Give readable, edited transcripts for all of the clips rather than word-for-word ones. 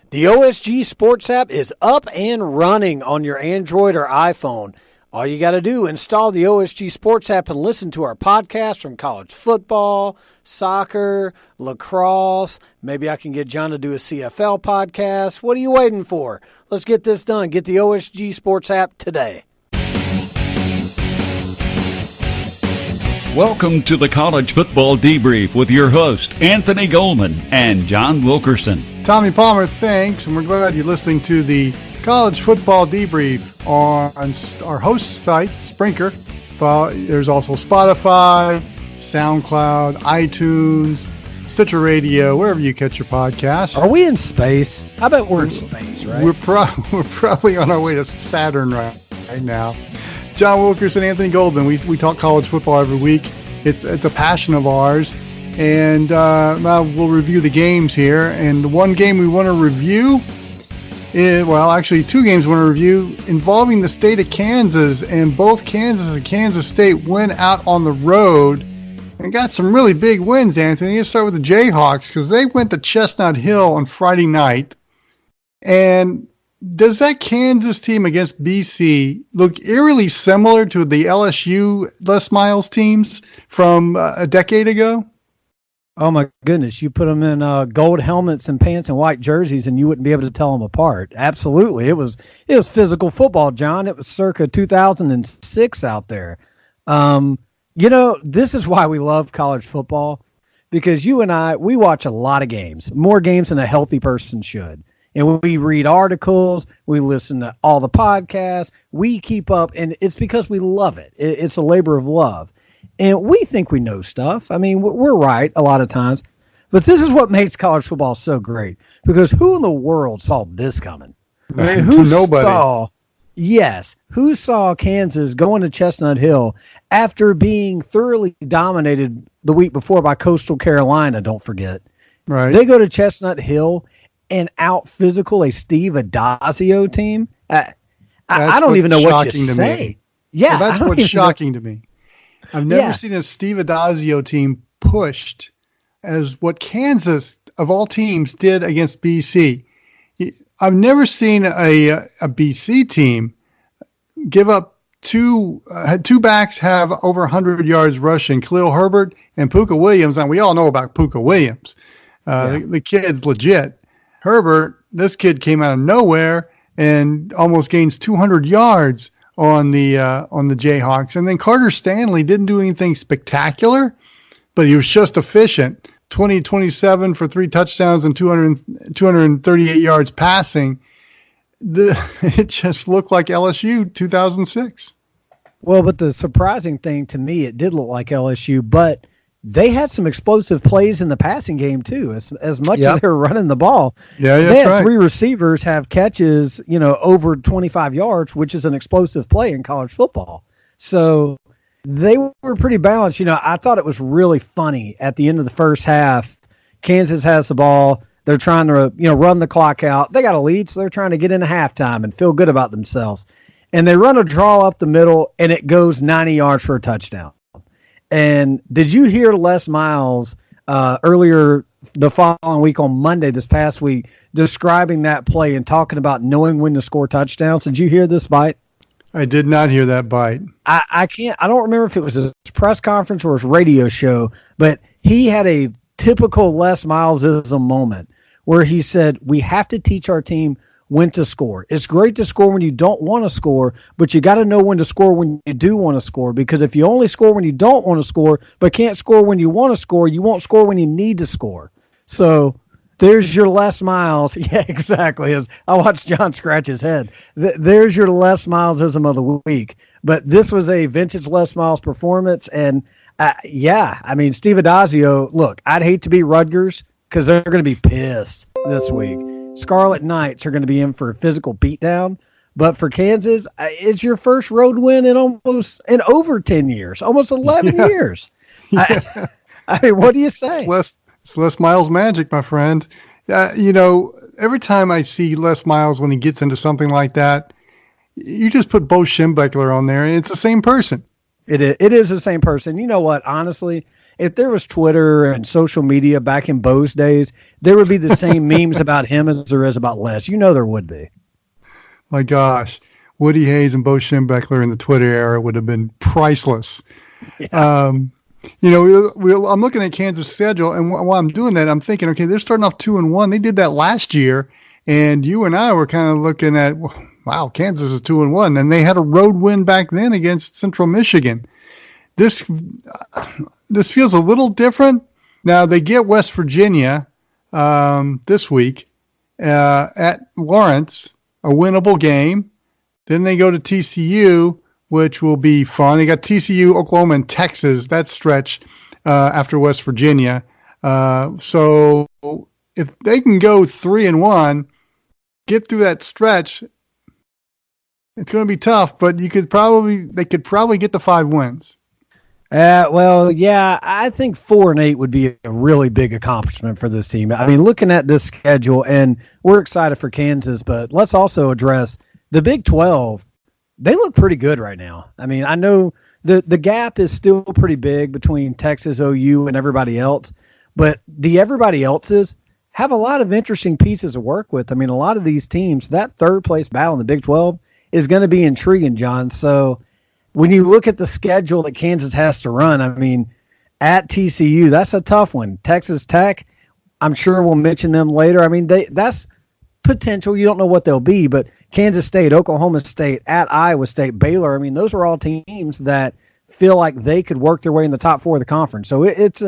The OSG Sports app is up and running on your Android or iPhone. All you got to do, install the OSG Sports app and listen to our podcast from college football, soccer, lacrosse. Maybe I can get John to do a CFL podcast. What are you waiting for? Let's get this done. Get the OSG Sports app today. Welcome to the College Football Debrief with your host, Anthony Goldman and John Wilkerson. Tommy Palmer, thanks, and we're glad you're listening to the College Football Debrief on our host site, Sprinker. There's also Spotify, SoundCloud, iTunes, Stitcher Radio, wherever you catch your podcasts. Are we in space? I bet we're in space, right? We're probably on our way to Saturn right now. John Wilkerson, Anthony Goldman. We talk college football every week. It's a passion of ours. And now we'll review the games here. And the one game we want to review actually two games we want to review involving the state of Kansas. And both Kansas and Kansas State went out on the road and got some really big wins, Anthony. Let's start with the Jayhawks because they went to Chestnut Hill on Friday night. And does that Kansas team against BC look eerily similar to the LSU Les Miles teams from a decade ago? Oh my goodness! You put them in gold helmets and pants and white jerseys, and you wouldn't be able to tell them apart. Absolutely, it was physical football, John. It was circa 2006 out there. This is why we love college football, because you and I, we watch a lot of games, more games than a healthy person should. And we read articles, we listen to all the podcasts, we keep up, and it's because we love it. It's a labor of love. And we think we know stuff. I mean, we're right a lot of times. But this is what makes college football so great. Because who in the world saw this coming? I mean, Nobody. Who saw Kansas going to Chestnut Hill after being thoroughly dominated the week before by Coastal Carolina, don't forget. Right. They go to Chestnut Hill and out physical a Steve Adazio team. I don't even know what you say. Yeah, well, that's what's shocking to me. I've never seen a Steve Adazio team pushed as what Kansas, of all teams, did against BC. I've never seen a BC team give up two backs have over 100 yards rushing, Khalil Herbert and Puka Williams. Now, we all know about Puka Williams. The kid's legit. Herbert, this kid came out of nowhere and almost gains 200 yards on the Jayhawks. And then Carter Stanley didn't do anything spectacular, but he was just efficient. 20-27 for 3 touchdowns and 238 yards passing. It just looked like LSU 2006. Well, but the surprising thing to me, it did look like LSU, but they had some explosive plays in the passing game too, as much as they were running the ball. They had 3 receivers have catches, over 25 yards, which is an explosive play in college football. So they were pretty balanced. I thought it was really funny at the end of the first half. Kansas has the ball. They're trying to, run the clock out. They got a lead, so they're trying to get into halftime and feel good about themselves. And they run a draw up the middle, and it goes 90 yards for a touchdown. And did you hear Les Miles earlier the following week on Monday this past week describing that play and talking about knowing when to score touchdowns? Did you hear this bite? I did not hear that bite. I don't remember if it was a press conference or his radio show, but he had a typical Les Milesism moment where he said, we have to teach our team when to score. It's great to score when you don't want to score, but you got to know when to score when you do want to score, because if you only score when you don't want to score but can't score when you want to score, you won't score when you need to score. So there's your Les Miles. Yeah, exactly. As I watched John scratch his head. There's your Les Milesism of the week. But this was a vintage Les Miles performance. And Steve Adazio, look, I'd hate to be Rutgers because they're going to be pissed this week. Scarlet Knights are going to be in for a physical beatdown. But for Kansas, it's your first road win in over 10 years, almost 11 years. I mean, what do you say? It's Les Miles magic, my friend. Every time I see Les Miles when he gets into something like that, you just put Bo Schembechler on there, and it's the same person. It is the same person. You know what? Honestly, if there was Twitter and social media back in Bo's days, there would be the same memes about him as there is about Les. There would be. My gosh, Woody Hayes and Bo Schembechler in the Twitter era would have been priceless. Yeah. I'm looking at Kansas' schedule, and while I'm doing that, I'm thinking, okay, they're starting off 2-1. They did that last year, and you and I were kind of looking at, wow, Kansas is 2-1, and they had a road win back then against Central Michigan. This feels a little different. Now they get West Virginia this week at Lawrence, a winnable game. Then they go to TCU, which will be fun. They got TCU, Oklahoma, and Texas, that stretch after West Virginia. So if they can go 3-1, get through that stretch, it's going to be tough, but they could probably get the 5 wins. I think 4-8 would be a really big accomplishment for this team. I mean, looking at this schedule, and we're excited for Kansas, but let's also address the Big 12. They look pretty good right now. I mean, I know the gap is still pretty big between Texas, OU, and everybody else, but the everybody else's have a lot of interesting pieces to work with. I mean, a lot of these teams, that third-place battle in the Big 12 is going to be intriguing, John. So when you look at the schedule that Kansas has to run, I mean, at TCU, that's a tough one. Texas Tech, I'm sure we'll mention them later. I mean, that's potential. You don't know what they'll be, but Kansas State, Oklahoma State, at Iowa State, Baylor, I mean, those are all teams that feel like they could work their way in the top 4 of the conference. So it's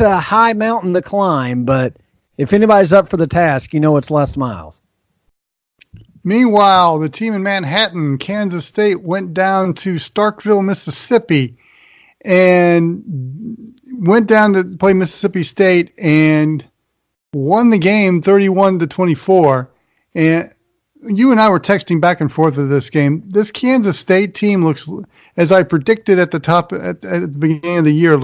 a high mountain to climb, but if anybody's up for the task, it's Les Miles. Meanwhile, the team in Manhattan, Kansas State, went down to Starkville, Mississippi, and went down to play Mississippi State and won the game 31-24. And you and I were texting back and forth of this game. This Kansas State team looks, as I predicted at the beginning of the year,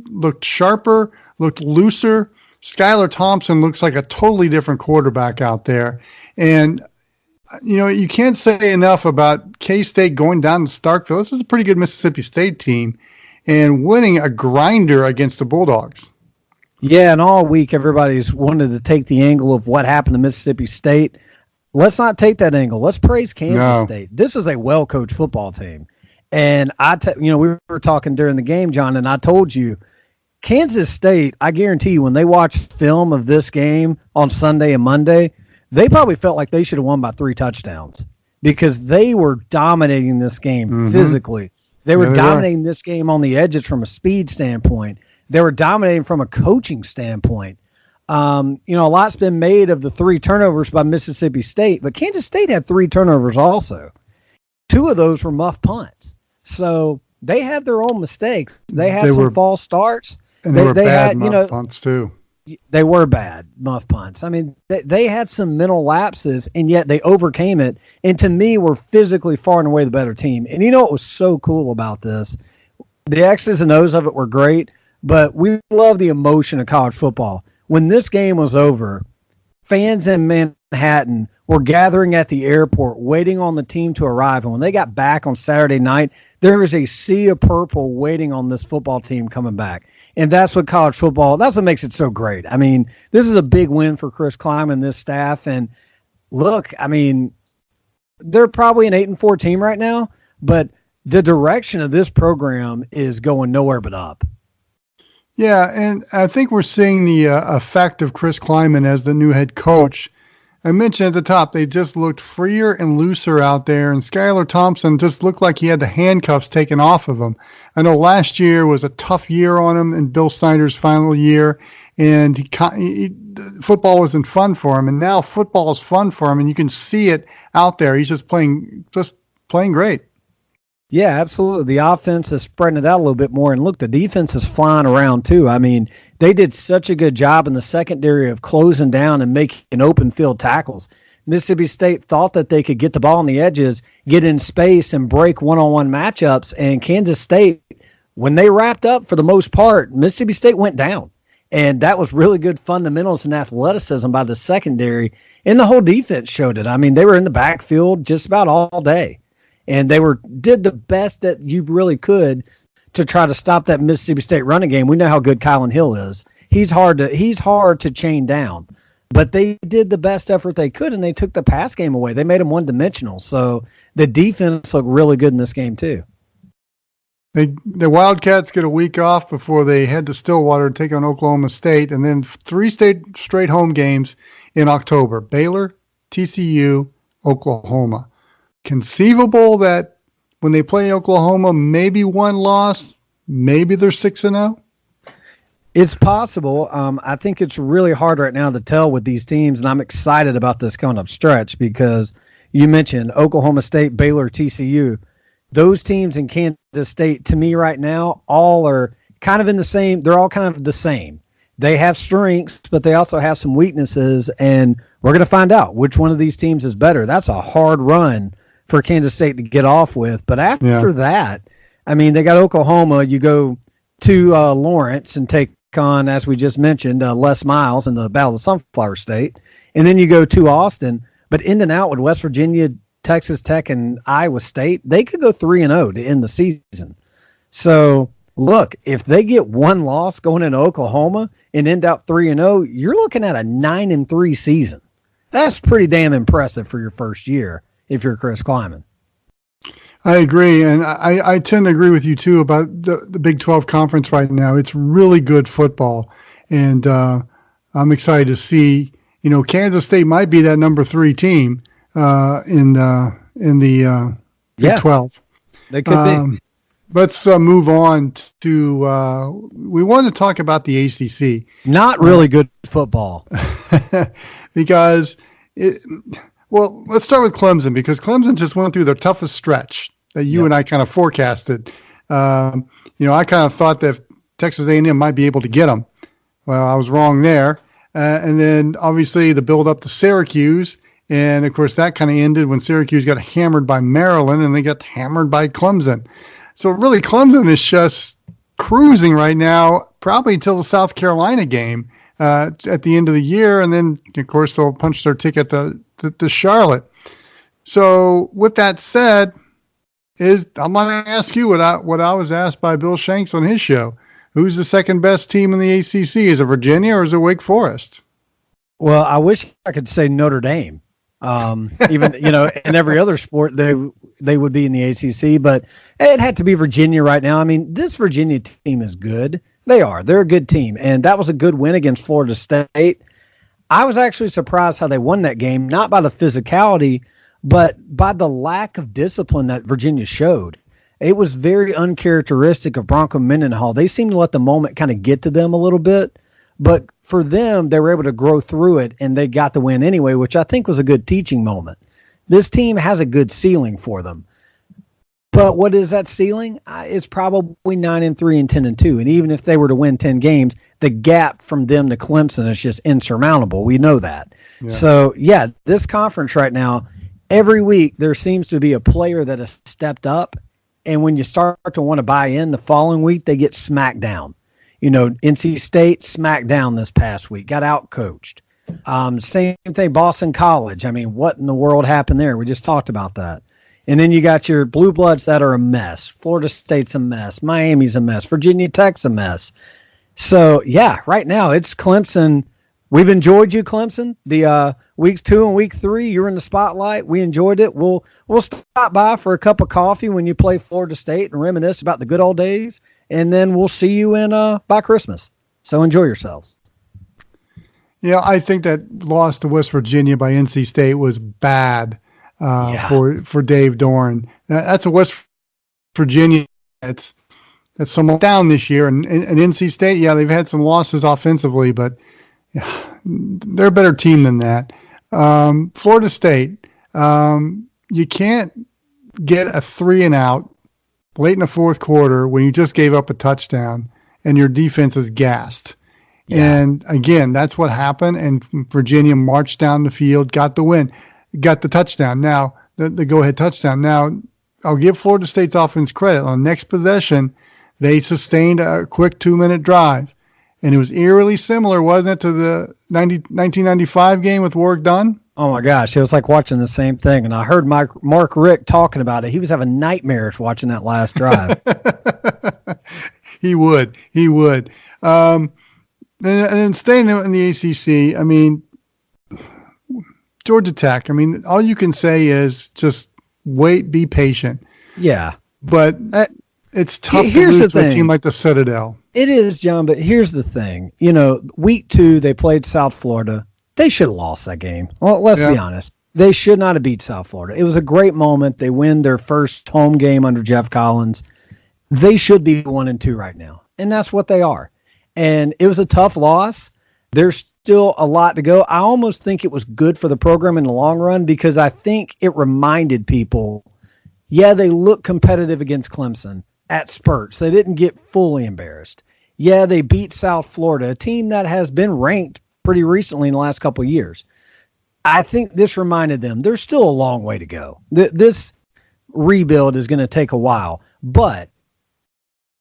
looked sharper, looked looser. Skylar Thompson looks like a totally different quarterback out there. And you can't say enough about K-State going down to Starkville. This is a pretty good Mississippi State team and winning a grinder against the Bulldogs. Yeah, and all week everybody's wanted to take the angle of what happened to Mississippi State. Let's not take that angle. Let's praise Kansas State. This is a well-coached football team. And we were talking during the game, John, and I told you, Kansas State, I guarantee you, when they watched film of this game on Sunday and Monday, they probably felt like they should have won by 3 touchdowns because they were dominating this game physically. They were dominating this game on the edges from a speed standpoint. They were dominating from a coaching standpoint. A lot's been made of the 3 turnovers by Mississippi State, but Kansas State had 3 turnovers also. 2 of those were muff punts. So they had their own mistakes. They had some false starts. And they were bad muff punts too. They were bad muff punts. I mean, they had some mental lapses, and yet they overcame it. And to me, were physically far and away the better team. And what was so cool about this? The X's and O's of it were great, but we love the emotion of college football. When this game was over, fans in Manhattan were gathering at the airport waiting on the team to arrive. And when they got back on Saturday night, there was a sea of purple waiting on this football team coming back. And that's what college football, that's what makes it so great. I mean, this is a big win for Chris Kleiman and this staff. And look, I mean, they're probably an 8-4 team right now, but the direction of this program is going nowhere but up. Yeah, and I think we're seeing the effect of Chris Kleiman as the new head coach. I mentioned at the top, they just looked freer and looser out there, and Skylar Thompson just looked like he had the handcuffs taken off of him. I know last year was a tough year on him in Bill Snyder's final year, and football wasn't fun for him, and now football is fun for him, and you can see it out there. He's just playing great. Yeah, absolutely. The offense is spreading it out a little bit more. And look, the defense is flying around too. I mean, they did such a good job in the secondary of closing down and making open field tackles. Mississippi State thought that they could get the ball on the edges, get in space, and break one-on-one matchups. And Kansas State, when they wrapped up for the most part, Mississippi State went down. And that was really good fundamentals and athleticism by the secondary. And the whole defense showed it. I mean, they were in the backfield just about all day. And they did the best that you really could to try to stop that Mississippi State running game. We know how good Kylan Hill is. He's hard to chain down. But they did the best effort they could, and they took the pass game away. They made them one-dimensional. So the defense looked really good in this game too. The Wildcats get a week off before they head to Stillwater to take on Oklahoma State, and then 3 straight home games in October: Baylor, TCU, Oklahoma. Conceivable that when they play Oklahoma, maybe one loss, maybe they're 6-0. It's possible. I think it's really hard right now to tell with these teams, and I'm excited about this coming up stretch because you mentioned Oklahoma State, Baylor, TCU. Those teams in Kansas State, to me right now, all are kind of in the same. They're all kind of the same. They have strengths, but they also have some weaknesses, and we're going to find out which one of these teams is better. That's a hard run for Kansas State to get off with. But after that, I mean, they got Oklahoma. You go to Lawrence and take on, as we just mentioned, Les Miles in the Battle of Sunflower State. And then you go to Austin. But in and out with West Virginia, Texas Tech, and Iowa State, they could go 3-0 to end the season. So, look, if they get one loss going into Oklahoma and end out 3-0, you're looking at a 9-3 season. That's pretty damn impressive for your first year if you're Chris Kleiman. I agree, and I tend to agree with you, too, about the Big 12 Conference right now. It's really good football, and I'm excited to see, Kansas State might be that number 3 team in the Big 12. They could be. Let's move on to we want to talk about the ACC. Not really good football. Because let's start with Clemson, because Clemson just went through their toughest stretch that you and I kind of forecasted. I kind of thought that Texas A&M might be able to get them. Well, I was wrong there. And then obviously the build up to Syracuse. And of course that kind of ended when Syracuse got hammered by Maryland and they got hammered by Clemson. So really Clemson is just cruising right now, probably until the South Carolina game at the end of the year. And then of course they'll punch their ticket to Charlotte. So with that said, I'm going to ask you what I was asked by Bill Shanks on his show. Who's the second best team in the ACC? Is it Virginia or is it Wake Forest? Well, I wish I could say Notre Dame. Even, in every other sport, they would be in the ACC, but it had to be Virginia right now. I mean, this Virginia team is good. They're a good team. And that was a good win against Florida State. I was actually surprised how they won that game, not by the physicality, but by the lack of discipline that Virginia showed. It was very uncharacteristic of Bronco Mendenhall. They seemed to let the moment kind of get to them a little bit, but for them, they were able to grow through it, and they got the win anyway, which I think was a good teaching moment. This team has a good ceiling for them. But what is that ceiling? It's probably 9-3 and 10-2. And even if they were to win 10 games, the gap from them to Clemson is just insurmountable. We know that. Yeah. So, this conference right now, every week there seems to be a player that has stepped up. And when you start to want to buy in the following week, they get smacked down. NC State smacked down this past week, got out-coached. Same thing, Boston College. I mean, what in the world happened there? We just talked about that. And then you got your Blue Bloods that are a mess. Florida State's a mess. Miami's a mess. Virginia Tech's a mess. So, right now it's Clemson. We've enjoyed you, Clemson. The weeks 2 and week 3, you're in the spotlight. We enjoyed it. We'll stop by for a cup of coffee when you play Florida State and reminisce about the good old days. And then we'll see you by Christmas. So enjoy yourselves. Yeah, I think that loss to West Virginia by NC State was bad for Dave Doran. That's a West Virginia that's somewhat down this year. And NC State, they've had some losses offensively, but they're a better team than that. Florida State, you can't get a 3-and-out late in the fourth quarter when you just gave up a touchdown and your defense is gassed. Yeah. And again, that's what happened. And Virginia marched down the field, got the win, got the touchdown. Now, the go-ahead touchdown. Now, I'll give Florida State's offense credit. On the next possession, they sustained a quick 2-minute drive. And it was eerily similar, wasn't it, to the 1995 game with Warwick Dunn? Oh my gosh, it was like watching the same thing. And I heard Mark Richt talking about it. He was having nightmares watching that last drive. He would. And staying in the ACC, I mean, Georgia Tech, I mean, all you can say is just wait, be patient. Yeah. But it's tough to lose to a team like the Citadel. It is, John, but here's the thing. Week 2, they played South Florida. They should have lost that game. Well, let's be honest. They should not have beat South Florida. It was a great moment. They win their first home game under Jeff Collins. They should be 1-2 right now, and that's what they are. And it was a tough loss. There's still a lot to go. I almost think it was good for the program in the long run because I think it reminded people, they look competitive against Clemson at spurts. They didn't get fully embarrassed. Yeah, they beat South Florida, a team that has been ranked pretty recently in the last couple of years. I think this reminded them there's still a long way to go. This rebuild is going to take a while, but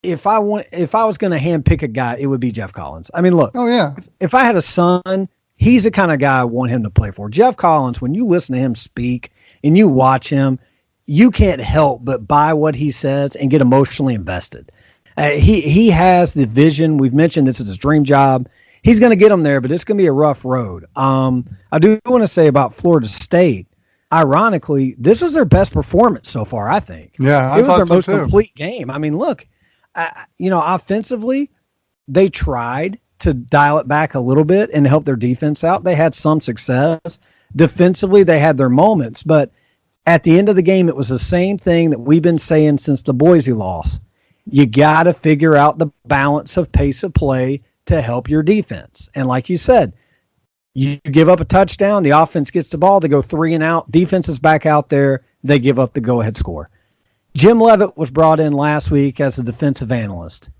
if I was going to handpick a guy, it would be Jeff Collins. I mean, look, if I had a son, he's the kind of guy I want him to play for. Jeff Collins, when you listen to him speak and you watch him, you can't help but buy what he says and get emotionally invested. He has the vision. We've mentioned this is his dream job. He's going to get them there, but it's going to be a rough road. I do want to say about Florida State, ironically, this was their best performance so far, I think. Yeah, it was their most complete game. I mean, look, offensively, they tried to dial it back a little bit and help their defense out. They had some success. Defensively, they had their moments, but at the end of the game, it was the same thing that we've been saying since the Boise loss. You got to figure out the balance of pace of play to help your defense. And like you said, you give up a touchdown, the offense gets the ball, they go 3 and out, defense is back out there, they give up the go-ahead score. Jim Leavitt was brought in last week as a defensive analyst.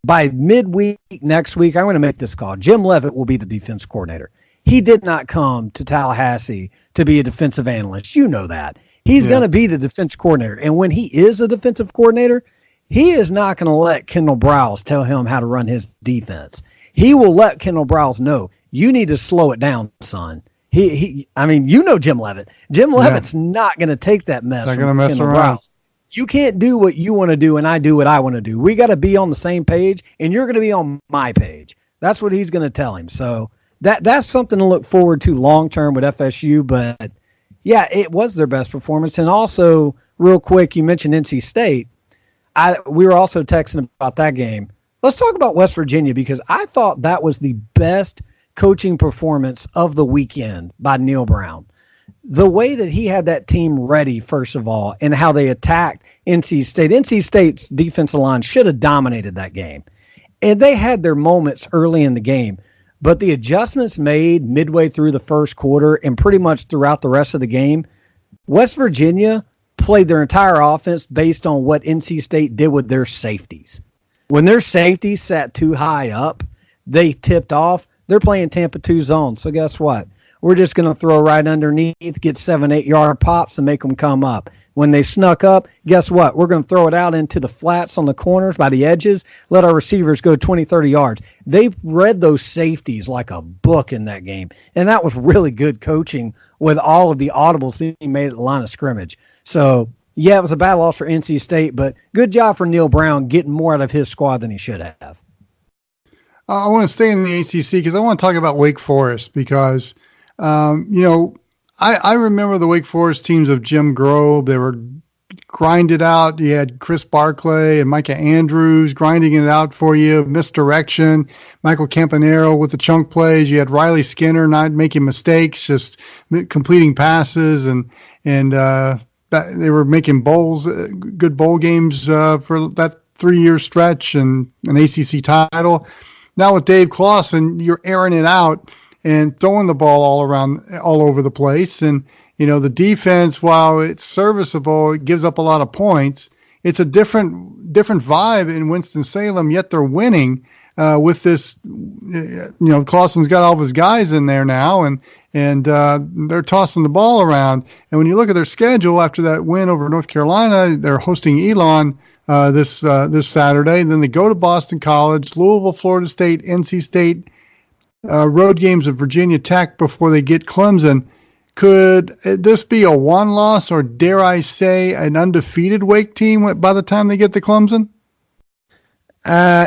By midweek next week, I'm going to make this call. Jim Leavitt will be the defense coordinator. He did not come to Tallahassee to be a defensive analyst. You know that. He's going to be the defense coordinator. And when he is a defensive coordinator, he is not going to let Kendall Browse tell him how to run his defense. He will let Kendall Browse know, you need to slow it down, son. I mean, Jim Leavitt. Jim Leavitt's not going to take that mess from Kendall Browse. You can't do what you want to do and I do what I want to do. We got to be on the same page, and you're going to be on my page. That's what he's going to tell him. So that's something to look forward to long-term with FSU. But, it was their best performance. And also, real quick, you mentioned NC State. We were also texting about that game. Let's talk about West Virginia because I thought that was the best coaching performance of the weekend by Neil Brown. The way that he had that team ready, first of all, and how they attacked NC State. NC State's defensive line should have dominated that game. And they had their moments early in the game. But the adjustments made midway through the first quarter and pretty much throughout the rest of the game, West Virginia played their entire offense based on what NC State did with their safeties. When their safeties sat too high up, they tipped off. They're playing Tampa 2 zone. So guess what? We're just going to throw right underneath, get 7-8 yard pops and make them come up. When they snuck up, guess what? We're going to throw it out into the flats on the corners by the edges, let our receivers go 20, 30 yards. They read those safeties like a book in that game. And that was really good coaching with all of the audibles being made at the line of scrimmage. So, it was a bad loss for NC State, but good job for Neil Brown getting more out of his squad than he should have. I want to stay in the ACC because I want to talk about Wake Forest because, I remember the Wake Forest teams of Jim Grove. They were grinded out. You had Chris Barclay and Micah Andrews grinding it out for you. Misdirection, Michael Campanero with the chunk plays. You had Riley Skinner not making mistakes, just completing passes, and they were making good bowl games for that 3-year stretch and an ACC title. Now with Dave Clawson, you're airing it out and throwing the ball all over the place. And, the defense, while it's serviceable, it gives up a lot of points. It's a different vibe in Winston-Salem, yet they're winning with this. Clawson's got all of his guys in there now, and they're tossing the ball around. And when you look at their schedule after that win over North Carolina, they're hosting Elon this Saturday. And then they go to Boston College, Louisville, Florida State, NC State, road games of Virginia Tech before they get Clemson. Could this be a one-loss or, dare I say, an undefeated Wake team by the time they get to Clemson?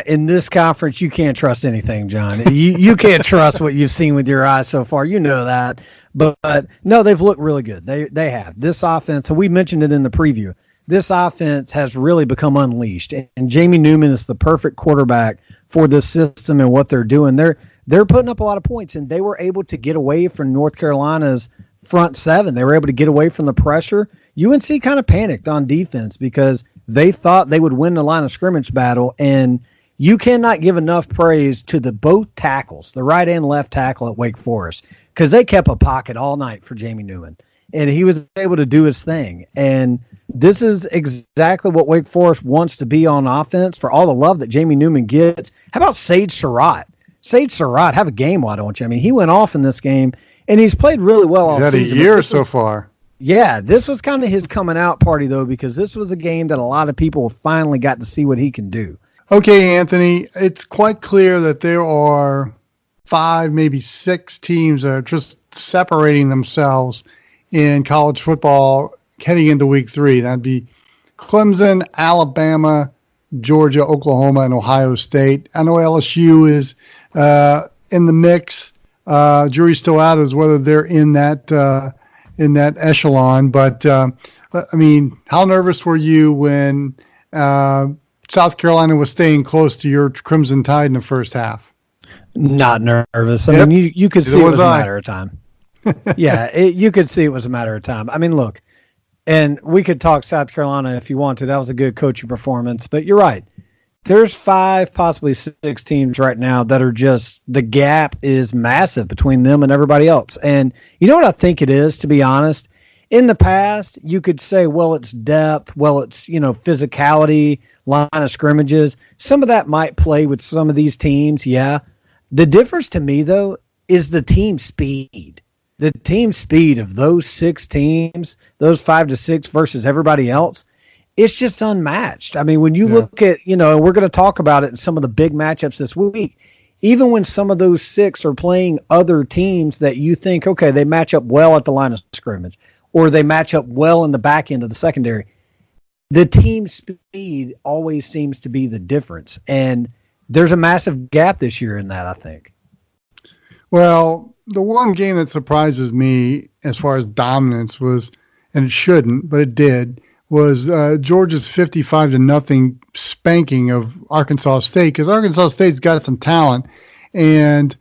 In this conference, you can't trust anything, John. You can't trust what you've seen with your eyes so far. You know that. But no, they've looked really good. They have. This offense, and we mentioned it in the preview, this offense has really become unleashed. And Jamie Newman is the perfect quarterback for this system and what they're doing. They're putting up a lot of points, and they were able to get away from North Carolina's front seven. They were able to get away from the pressure. UNC kind of panicked on defense because they thought they would win the line of scrimmage battle, and you cannot give enough praise to the both tackles, the right and left tackle at Wake Forest, because they kept a pocket all night for Jamie Newman, and he was able to do his thing. And this is exactly what Wake Forest wants to be on offense, for all the love that Jamie Newman gets. How about Sage Surratt? Sage Surratt, have a game, why don't you? I mean, he went off in this game, and he's played really well all season. He's had a year so far. Yeah, this was kind of his coming out party, though, because this was a game that a lot of people finally got to see what he can do. Okay, Anthony, it's quite clear that there are 5, maybe 6 teams that are just separating themselves in college football heading into week 3. That'd be Clemson, Alabama, Georgia, Oklahoma, and Ohio State. I know LSU is in the mix. Jury's still out as whether they're in that echelon. But, I mean, how nervous were you when South Carolina was staying close to your Crimson Tide in the first half? Not nervous. I mean, you could see it was a matter of time. Yeah, you could see it was a matter of time. I mean, look, and we could talk South Carolina if you want to. That was a good coaching performance. But you're right. There's 5, possibly 6 teams right now that are just, the gap is massive between them and everybody else. And you know what I think it is, to be honest? In the past, you could say, well, it's depth, well, it's, physicality, line of scrimmages. Some of that might play with some of these teams, yeah. The difference to me, though, is the team speed. The team speed of those 6 teams, those 5 to 6 versus everybody else, it's just unmatched. I mean, when you look at, and we're going to talk about it in some of the big matchups this week, even when some of those 6 are playing other teams that you think, okay, they match up well at the line of scrimmage, or they match up well in the back end of the secondary, the team speed always seems to be the difference. And there's a massive gap this year in that, I think. Well, the one game that surprises me as far as dominance was, and it shouldn't, but it did, was Georgia's 55-0 spanking of Arkansas State, because Arkansas State's got some talent. And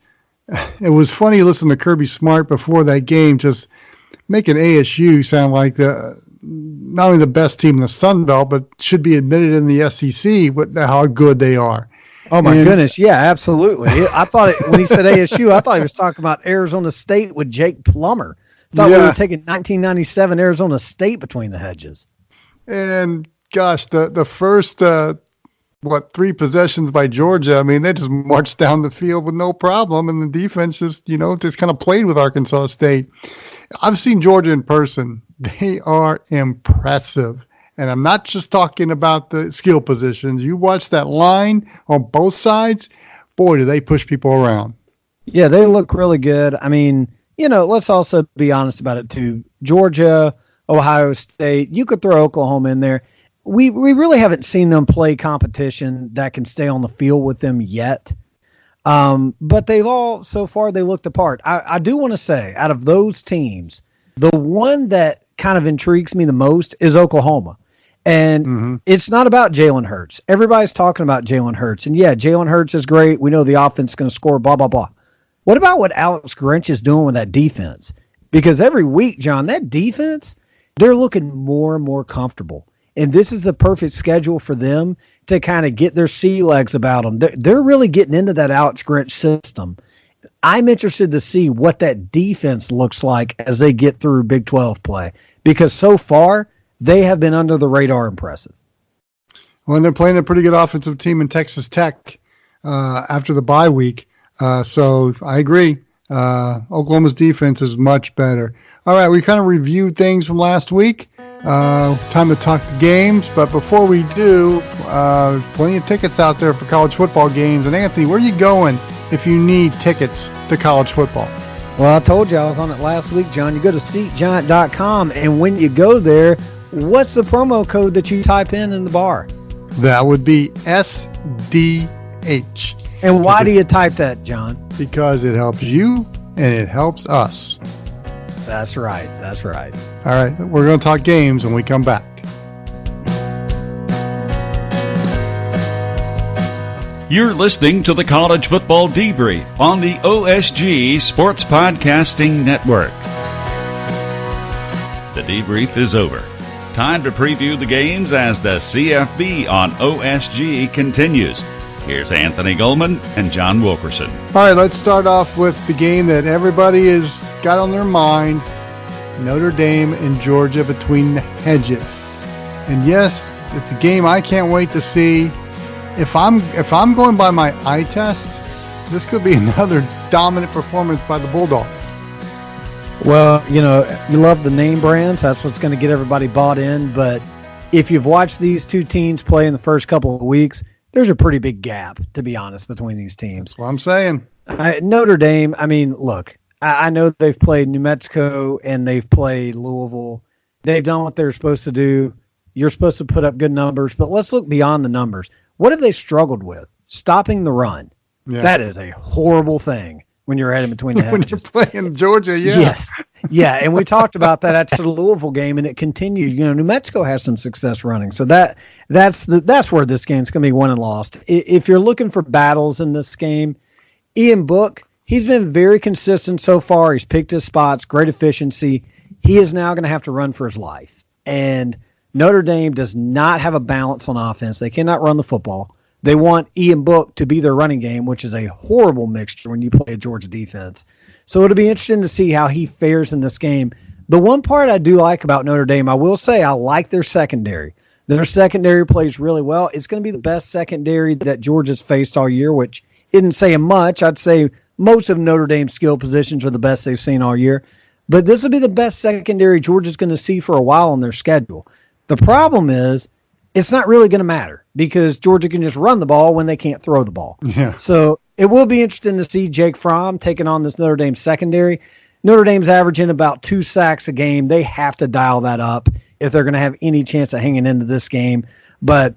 it was funny listening to Kirby Smart before that game, just making ASU sound like not only the best team in the Sun Belt, but should be admitted in the SEC with how good they are. Oh, my goodness. Yeah, absolutely. I thought when he said ASU, I thought he was talking about Arizona State with Jake Plummer. I thought we were taking 1997 Arizona State between the hedges. And, gosh, the first, 3 possessions by Georgia, I mean, they just marched down the field with no problem, and the defense just kind of played with Arkansas State. I've seen Georgia in person. They are impressive. And I'm not just talking about the skill positions. You watch that line on both sides, boy, do they push people around. Yeah, they look really good. I mean, let's also be honest about it, too. Georgia, Ohio State, you could throw Oklahoma in there. We really haven't seen them play competition that can stay on the field with them yet. But they've all, so far, they looked apart. I do want to say, out of those teams, the one that kind of intrigues me the most is Oklahoma. And it's not about Jalen Hurts. Everybody's talking about Jalen Hurts. And, yeah, Jalen Hurts is great. We know the offense is going to score, blah, blah, blah. What about what Alex Grinch is doing with that defense? Because every week, John, that defense, they're looking more and more comfortable. And this is the perfect schedule for them to kind of get their sea legs about them. They're really getting into that Alex Grinch system. I'm interested to see what that defense looks like as they get through Big 12 play. Because so far, they have been under the radar impressive. Well, they're playing a pretty good offensive team in Texas Tech after the bye week. So I agree. Oklahoma's defense is much better. All right, we kind of reviewed things from last week. Time to talk games. But before we do, plenty of tickets out there for college football games. And Anthony, where are you going if you need tickets to college football? Well, I told you I was on it last week, John. You go to SeatGiant.com, and when you go there, what's the promo code that you type in the bar? That would be SDH. And why do you type that, John? Because it helps you and it helps us. That's right. That's right. All right. We're going to talk games when we come back. You're listening to the College Football Debrief on the OSG Sports Podcasting Network. The debrief is over. Time to preview the games as the CFB on OSG continues. Here's Anthony Goldman and John Wilkerson. All right, let's start off with the game that everybody has got on their mind, Notre Dame and Georgia between the hedges. And yes, it's a game I can't wait to see. If I'm going by my eye test, this could be another dominant performance by the Bulldogs. Well, you love the name brands. That's what's going to get everybody bought in. But if you've watched these two teams play in the first couple of weeks, there's a pretty big gap, to be honest, between these teams. That's what I'm saying. Notre Dame, look, I know they've played New Mexico and they've played Louisville. They've done what they're supposed to do. You're supposed to put up good numbers, but let's look beyond the numbers. What have they struggled with? Stopping the run. Yeah. That is a horrible thing when you're heading between the hedges. When you're playing Georgia, yeah. Yes. Yeah, and we talked about that after the Louisville game, and it continued. New Mexico has some success running. So that's where this game's going to be won and lost. If you're looking for battles in this game, Ian Book, he's been very consistent so far. He's picked his spots, great efficiency. He is now going to have to run for his life. And Notre Dame does not have a balance on offense. They cannot run the football. They want Ian Book to be their running game, which is a horrible mixture when you play a Georgia defense. So it'll be interesting to see how he fares in this game. The one part I do like about Notre Dame, I will say I like their secondary. Their secondary plays really well. It's going to be the best secondary that Georgia's faced all year, which isn't saying much. I'd say most of Notre Dame's skill positions are the best they've seen all year. But this will be the best secondary Georgia's going to see for a while on their schedule. The problem is it's not really going to matter because Georgia can just run the ball when they can't throw the ball. Yeah. So it will be interesting to see Jake Fromm taking on this Notre Dame secondary. Notre Dame's averaging about 2 sacks a game. They have to dial that up if they're going to have any chance of hanging into this game. But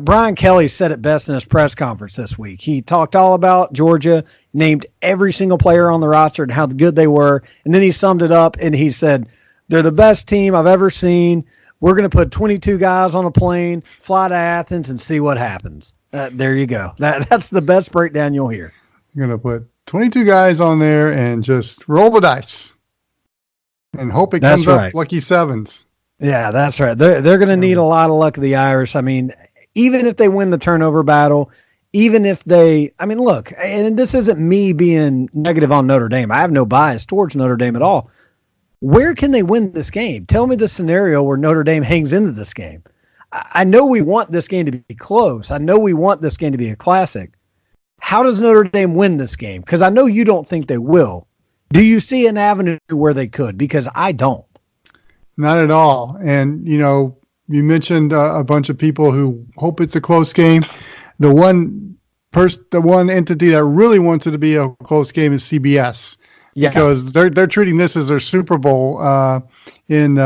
Brian Kelly said it best in his press conference this week. He talked all about Georgia, named every single player on the roster and how good they were. And then he summed it up and he said, they're the best team I've ever seen. We're going to put 22 guys on a plane, fly to Athens, and see what happens. There you go. That's the best breakdown you'll hear. You're going to put 22 guys on there and just roll the dice and hope it comes up lucky sevens. Yeah, that's right. They're going to need a lot of luck of the Irish. Even if they win the turnover battle, even if they – look, and this isn't me being negative on Notre Dame. I have no bias towards Notre Dame at all. Where can they win this game? Tell me the scenario where Notre Dame hangs into this game. I know we want this game to be close. I know we want this game to be a classic. How does Notre Dame win this game? Because I know you don't think they will. Do you see an avenue where they could? Because I don't. Not at all. And, you mentioned a bunch of people who hope it's a close game. The one entity that really wants it to be a close game is CBS. Yeah. Because they're treating this as their Super Bowl in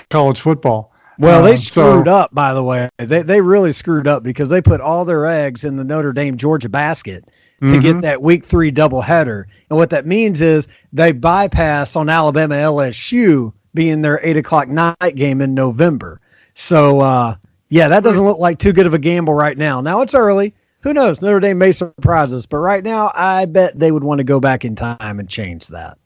college football. Well, they screwed up, by the way. They really screwed up because they put all their eggs in the Notre Dame Georgia basket to get that Week 3 doubleheader. And what that means is they bypass on Alabama LSU being their 8 o'clock night game in November. So, that doesn't look like too good of a gamble right now. Now it's early. Who knows? Notre Dame may surprise us, but right now I bet they would want to go back in time and change that.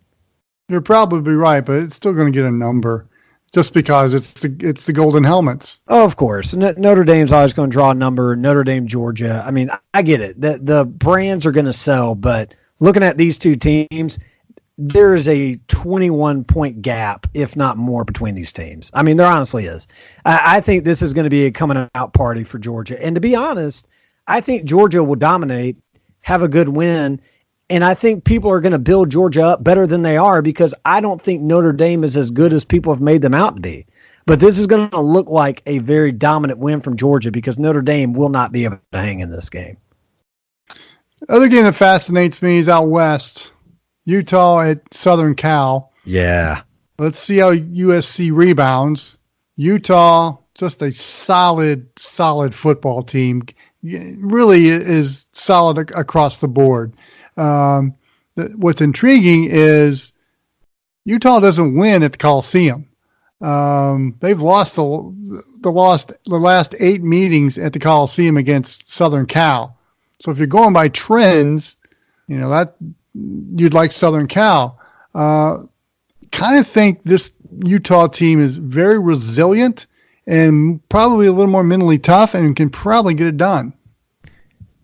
You're probably right, but it's still going to get a number just because it's the Golden Helmets. Oh, of course. Notre Dame's always going to draw a number. Notre Dame, Georgia. I get it. The brands are going to sell, but looking at these two teams, there is a 21-point gap, if not more, between these teams. There honestly is. I think this is going to be a coming-out party for Georgia. And to be honest, I think Georgia will dominate, have a good win, and I think people are going to build Georgia up better than they are because I don't think Notre Dame is as good as people have made them out to be. But this is going to look like a very dominant win from Georgia because Notre Dame will not be able to hang in this game. Other game that fascinates me is out west. Utah at Southern Cal. Yeah. Let's see how USC rebounds. Utah, just a solid football team. Really is solid across the board. What's intriguing is Utah doesn't win at the Coliseum. They've lost the last 8 meetings at the Coliseum against Southern Cal. So if you're going by trends, that you'd like Southern Cal. Kind of think this Utah team is very resilient and probably a little more mentally tough and can probably get it done.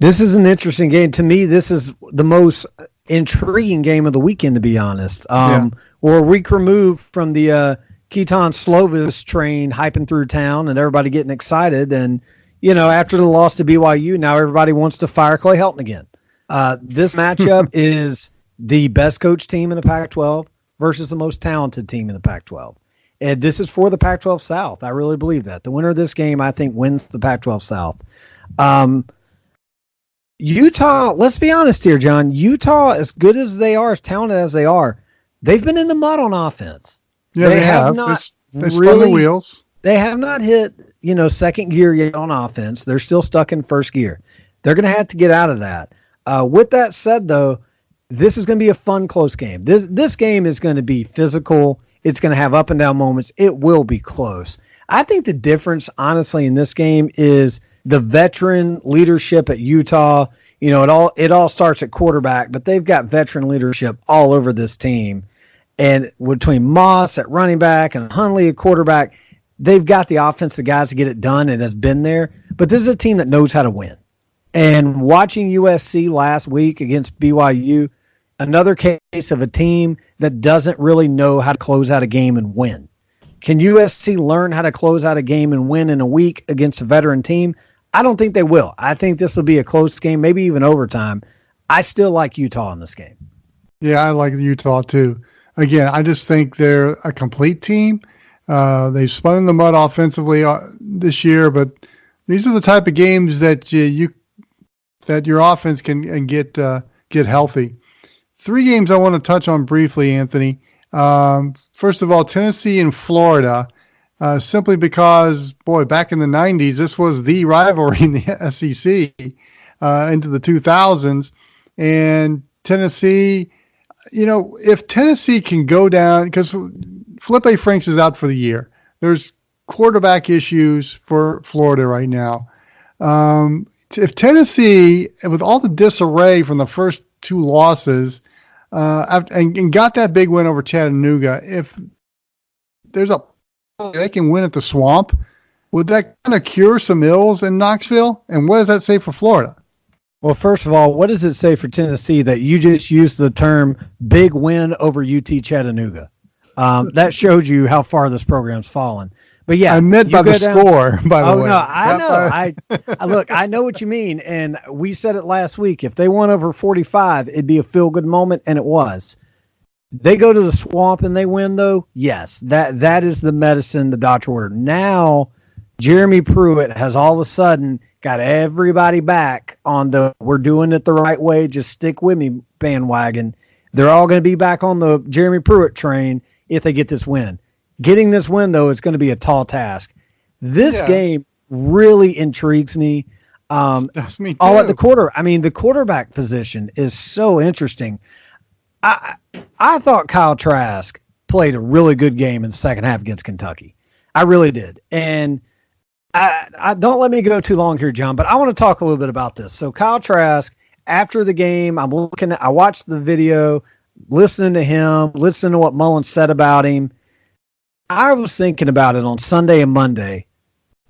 This is an interesting game. To me, this is the most intriguing game of the weekend, to be honest. We're a week removed from the Keaton Slovis train hyping through town and everybody getting excited. And, after the loss to BYU, now everybody wants to fire Clay Helton again. This matchup is the best coach team in the Pac-12 versus the most talented team in the Pac-12. And this is for the Pac-12 South. I really believe that. The winner of this game, I think, wins the Pac-12 South. Utah, let's be honest here, John. Utah, as good as they are, as talented as they are, they've been in the mud on offense. Yeah, they have. They spun the wheels. They have not hit, second gear yet on offense. They're still stuck in first gear. They're going to have to get out of that. With that said, though, this is going to be a fun, close game. This game is going to be physical. It's going to have up and down moments. It will be close. I think the difference, honestly, in this game is the veteran leadership at Utah. It all starts at quarterback, but they've got veteran leadership all over this team. And between Moss at running back and Hundley at quarterback, they've got the offensive guys to get it done and has been there. But this is a team that knows how to win. And watching USC last week against BYU, another case of a team that doesn't really know how to close out a game and win. Can USC learn how to close out a game and win in a week against a veteran team? I don't think they will. I think this will be a close game, maybe even overtime. I still like Utah in this game. Yeah, I like Utah too. Again, I just think they're a complete team. They've spun in the mud offensively this year, but these are the type of games that your offense can get healthy. 3 games I want to touch on briefly, Anthony. First of all, Tennessee and Florida, simply because, back in the 90s, this was the rivalry in the SEC into the 2000s. And Tennessee, if Tennessee can go down, because Felipe Franks is out for the year. There's quarterback issues for Florida right now. If Tennessee, with all the disarray from the first 2 losses, and got that big win over Chattanooga, if there's they can win at the Swamp, would that kind of cure some ills in Knoxville? And what does that say for Florida? Well, first of all, what does it say for Tennessee that you just used the term big win over UT Chattanooga? That shows you how far this program's fallen. But yeah, I meant by the score, by the way. Oh, no, I know. Look, I know what you mean. And we said it last week. If they won over 45, it'd be a feel-good moment, and it was. They go to the Swamp and they win, though? Yes, that is the medicine the doctor ordered. Now, Jeremy Pruitt has all of a sudden got everybody back on the we're doing it the right way, just stick with me bandwagon. They're all going to be back on the Jeremy Pruitt train if they get this win. Getting this win, though, is going to be a tall task. This game really intrigues me. That's me too. All at the quarterback position is so interesting. I thought Kyle Trask played a really good game in the second half against Kentucky. I really did. And I don't let me go too long here, John, but I want to talk a little bit about this. So Kyle Trask, after the game, I watched the video, listening to him, listening to what Mullen said about him. I was thinking about it on Sunday and Monday.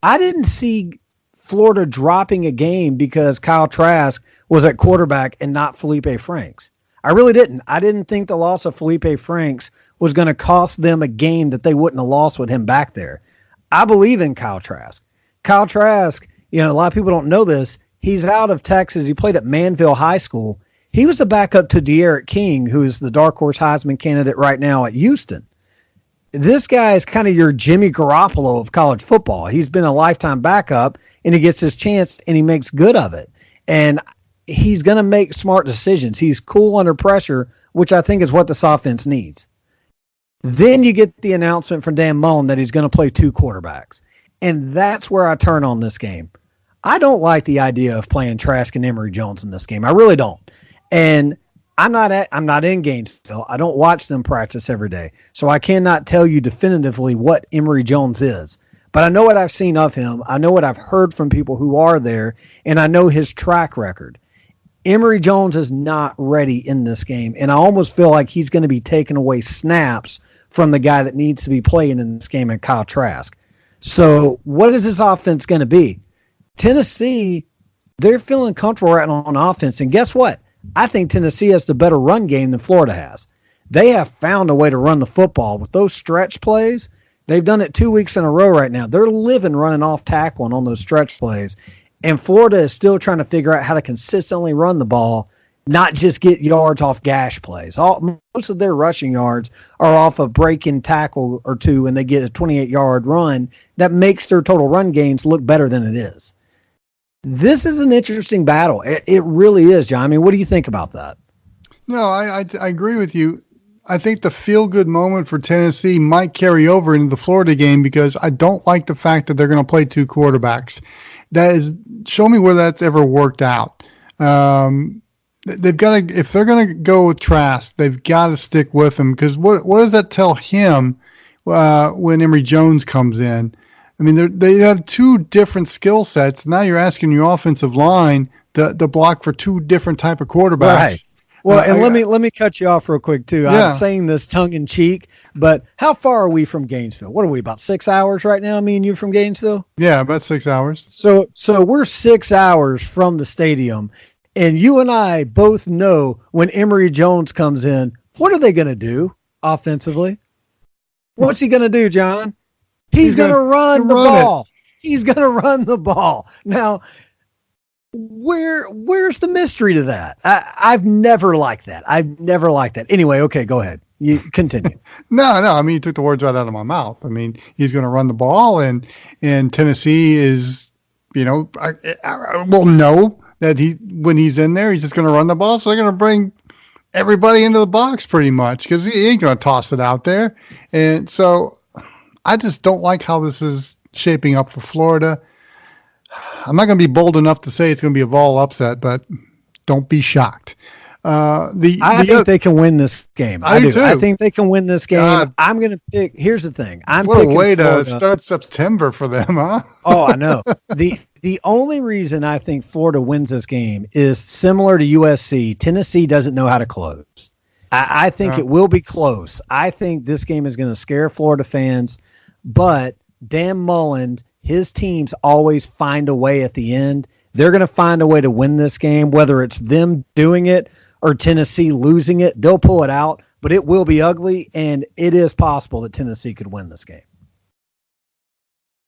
I didn't see Florida dropping a game because Kyle Trask was at quarterback and not Felipe Franks. I really didn't. I didn't think the loss of Felipe Franks was going to cost them a game that they wouldn't have lost with him back there. I believe in Kyle Trask. Kyle Trask, a lot of people don't know this. He's out of Texas. He played at Manville High School. He was the backup to De'Aaron King, who is the dark horse Heisman candidate right now at Houston. This guy is kind of your Jimmy Garoppolo of college football. He's been a lifetime backup, and he gets his chance, and he makes good of it. And he's going to make smart decisions. He's cool under pressure, which I think is what this offense needs. Then you get the announcement from Dan Mullen that he's going to play 2 quarterbacks. And that's where I turn on this game. I don't like the idea of playing Trask and Emory Jones in this game. I really don't. And I'm not in Gainesville. I don't watch them practice every day. So I cannot tell you definitively what Emory Jones is. But I know what I've seen of him. I know what I've heard from people who are there, and I know his track record. Emory Jones is not ready in this game, and I almost feel like he's going to be taking away snaps from the guy that needs to be playing in this game, and Kyle Trask. So what is this offense going to be? Tennessee, they're feeling comfortable right on offense, and guess what? I think Tennessee has the better run game than Florida has. They have found a way to run the football with those stretch plays. They've done it 2 weeks in a row right now. They're living running off tackle on those stretch plays. And Florida is still trying to figure out how to consistently run the ball, not just get yards off gash plays. Most of their rushing yards are off a break-in tackle or two, and they get a 28-yard run that makes their total run gains look better than it is. This is an interesting battle. It really is, John. I mean, what do you think about that? No, I agree with you. I think the feel-good moment for Tennessee might carry over into the Florida game because I don't like the fact that they're going to play 2 quarterbacks. Show me where that's ever worked out. They've got to, if they're going to go with Trask, they've got to stick with him because what does that tell him when Emory Jones comes in? I mean, they have 2 different skill sets. Now you're asking your offensive line to block for 2 different type of quarterbacks. Right. Well, and let me cut you off real quick too. Yeah. I'm saying this tongue in cheek, but how far are we from Gainesville? What are we, about 6 hours right now? Me and you from Gainesville? Yeah, about 6 hours. So we're 6 hours from the stadium, and you and I both know when Emory Jones comes in, what are they going to do offensively? What's he going to do, John? He's going to run the ball. He's going to run the ball. Now, where's the mystery to that? I've never liked that. Anyway, okay, go ahead. You continue. No. I mean, you took the words right out of my mouth. I mean, he's going to run the ball, and Tennessee is, will know that when he's in there, he's just going to run the ball. So they're going to bring everybody into the box pretty much because he ain't going to toss it out there. And so I just don't like how this is shaping up for Florida. I'm not going to be bold enough to say it's going to be a Vol upset, but don't be shocked. I think they can win this game. I do. Too. I think they can win this game. God. I'm going to pick. Here's the thing. What a way to start September for them, huh? Oh, I know. The only reason I think Florida wins this game is similar to USC. Tennessee doesn't know how to close. I think it will be close. I think this game is going to scare Florida fans, but Dan Mullen, his teams always find a way at the end. They're going to find a way to win this game, whether it's them doing it or Tennessee losing it. They'll pull it out, but it will be ugly, and it is possible that Tennessee could win this game.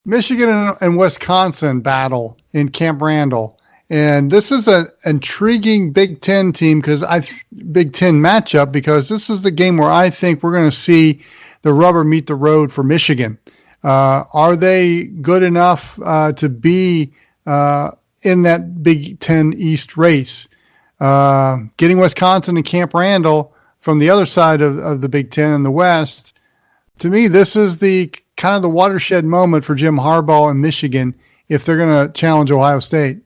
Michigan and Wisconsin battle in Camp Randall. And this is an intriguing Big Ten Big Ten matchup because this is the game where I think we're going to see the rubber meet the road for Michigan. Are they good enough to be in that Big Ten East race? Getting Wisconsin and Camp Randall from the other side of the Big Ten in the West, to me, this is the kind of the watershed moment for Jim Harbaugh and Michigan if they're going to challenge Ohio State.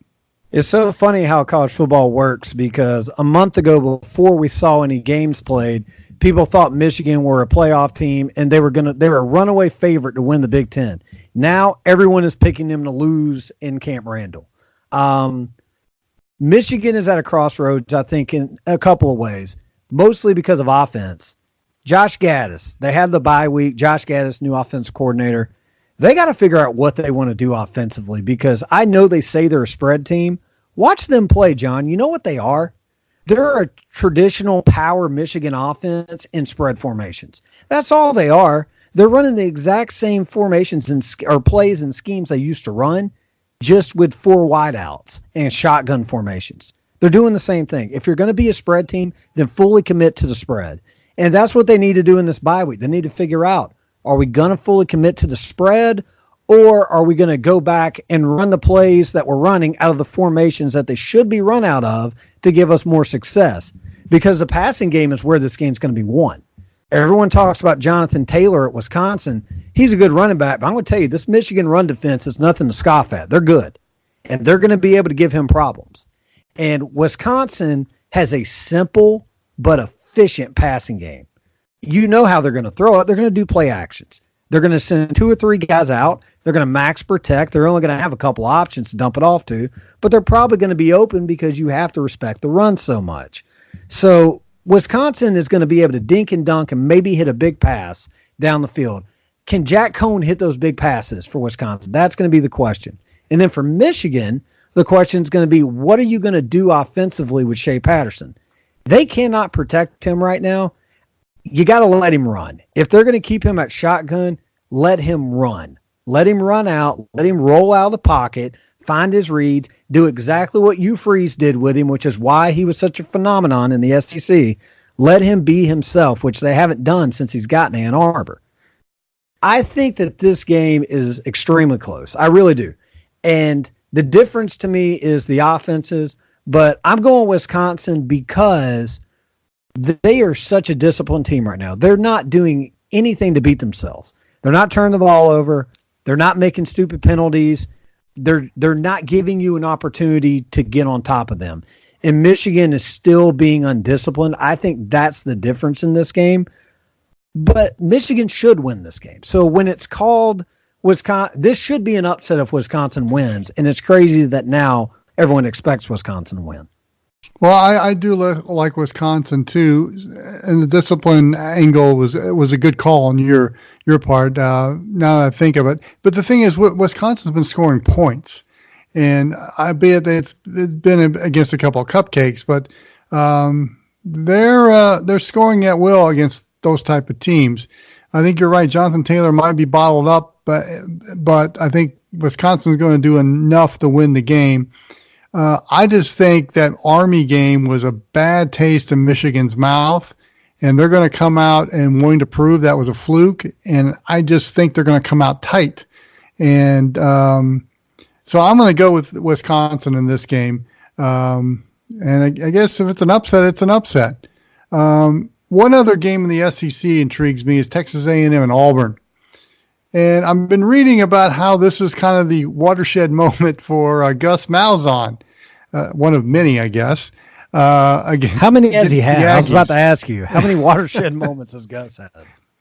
It's so funny how college football works because a month ago, before we saw any games played, people thought Michigan were a playoff team and they were a runaway favorite to win the Big Ten. Now everyone is picking them to lose in Camp Randall. Michigan is at a crossroads, I think, in a couple of ways, mostly because of offense. Josh Gaddis, they had the bye week. Josh Gaddis, new offense coordinator. They got to figure out what they want to do offensively because I know they say they're a spread team. Watch them play, John. You know what they are? They're a traditional power Michigan offense in spread formations. That's all they are. They're running the exact same formations or plays and schemes they used to run, just with 4 wideouts and shotgun formations. They're doing the same thing. If you're going to be a spread team, then fully commit to the spread. And that's what they need to do in this bye week. They need to figure out, are we going to fully commit to the spread, or are we going to go back and run the plays that we're running out of the formations that they should be run out of to give us more success? because the passing game is where this game's going to be won. Everyone talks about Jonathan Taylor at Wisconsin. He's a good running back, but I'm going to tell you, this Michigan run defense is nothing to scoff at. They're good, and they're going to be able to give him problems. And Wisconsin has a simple but efficient passing game. You know how they're going to throw it. They're going to do play actions. They're going to send 2 or 3 guys out. They're going to max protect. They're only going to have a couple options to dump it off to, but they're probably going to be open because you have to respect the run so much. So Wisconsin is going to be able to dink and dunk and maybe hit a big pass down the field. Can Jack Cohn hit those big passes for Wisconsin? That's going to be the question. And then for Michigan, the question is going to be, what are you going to do offensively with Shea Patterson? They cannot protect him right now. You got to let him run. If they're going to keep him at shotgun, let him run. Let him run out. Let him roll out of the pocket, find his reads, do exactly what Hugh Freeze did with him, which is why he was such a phenomenon in the SEC. Let him be himself, which they haven't done since he's gotten Ann Arbor. I think that this game is extremely close. I really do. And the difference to me is the offenses, but I'm going Wisconsin because they are such a disciplined team right now. They're not doing anything to beat themselves. They're not turning the ball over. They're not making stupid penalties. They're not giving you an opportunity to get on top of them. And Michigan is still being undisciplined. I think that's the difference in this game. But Michigan should win this game. So when it's called Wisconsin, this should be an upset if Wisconsin wins. And it's crazy that now everyone expects Wisconsin to win. Well, I do like Wisconsin too, and the discipline angle was a good call on your part. Now that I think of it, but the thing is, Wisconsin's been scoring points, and albeit it's been against a couple of cupcakes, but they're scoring at will against those type of teams. I think you're right. Jonathan Taylor might be bottled up, but I think Wisconsin's going to do enough to win the game. I just think that Army game was a bad taste in Michigan's mouth, and they're going to come out and wanting to prove that was a fluke, and I just think they're going to come out tight. And so I'm going to go with Wisconsin in this game. And I guess if it's an upset, it's an upset. One other game in the SEC intrigues me is Texas A&M and Auburn. And I've been reading about how this is kind of the watershed moment for Gus Malzahn, one of many, I guess. Again, how many has he had? I was about to ask you. How many watershed moments has Gus had?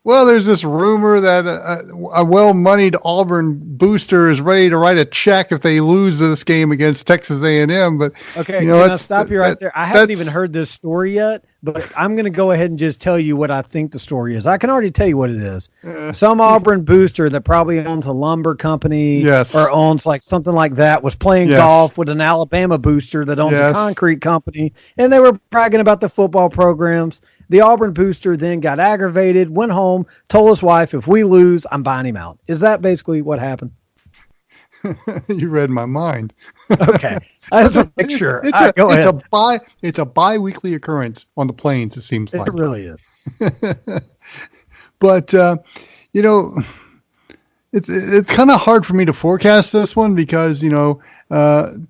Well, there's this rumor that a well-moneyed Auburn booster is ready to write a check if they lose this game against Texas A&M. But okay, can I stop you right there? I haven't even heard this story yet, but I'm going to go ahead and just tell you what I think the story is. I can already tell you what it is. Some Auburn booster that probably owns a lumber company or owns like something like that was playing golf with an Alabama booster that owns a concrete company, and they were bragging about the football programs. The Auburn booster then got aggravated, went home, told his wife, if we lose, I'm buying him out. Is that basically what happened? You read my mind. Okay. I just want to make sure. Go ahead. It's a bi-weekly occurrence on the plains, it seems like. It really is. But, it's kind of hard for me to forecast this one because,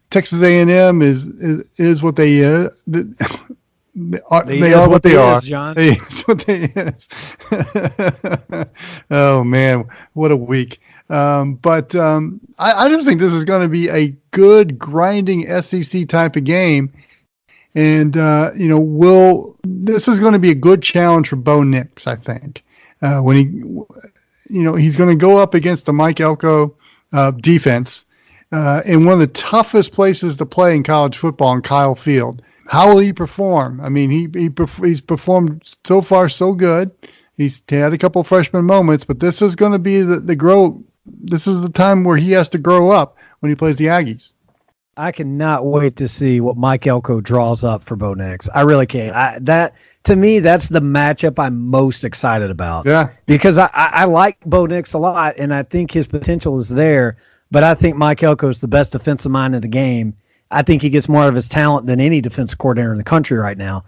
Texas A&M is what they is. They are what they are. John. They is what they is. Oh man, what a week! But I just think this is going to be a good grinding SEC type of game, and this is going to be a good challenge for Bo Nix. I think when he's going to go up against the Mike Elko defense in one of the toughest places to play in college football in Kyle Field. How will he perform? I mean, he's performed so far so good. He's had a couple of freshman moments, but this is going to be the grow. This is the time where he has to grow up when he plays the Aggies. I cannot wait to see what Mike Elko draws up for Bo Nix. I really can't. To me, that's the matchup I'm most excited about. Yeah, because I like Bo Nix a lot, and I think his potential is there. But I think Mike Elko is the best defensive mind in the game. I think he gets more of his talent than any defensive coordinator in the country right now.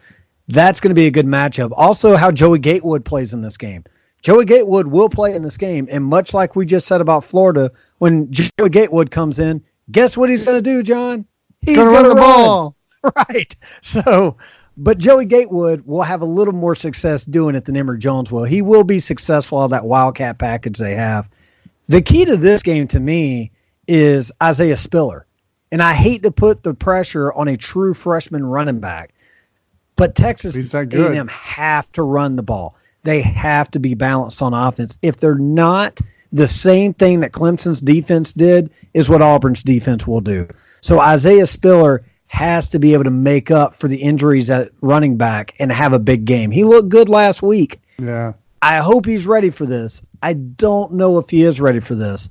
That's going to be a good matchup. Also, how Joey Gatewood plays in this game. Joey Gatewood will play in this game, and much like we just said about Florida, when Joey Gatewood comes in, guess what he's going to do, John? He's going to run the ball. Right. So But Joey Gatewood will have a little more success doing it than Emory Jones will. He will be successful out of that Wildcat package they have. The key to this game to me is Isaiah Spiller. And I hate to put the pressure on a true freshman running back, but Texas A&M have to run the ball. They have to be balanced on offense. If they're not, the same thing that Clemson's defense did is what Auburn's defense will do. So Isaiah Spiller has to be able to make up for the injuries at running back and have a big game. He looked good last week. Yeah. I hope he's ready for this. I don't know if he is ready for this.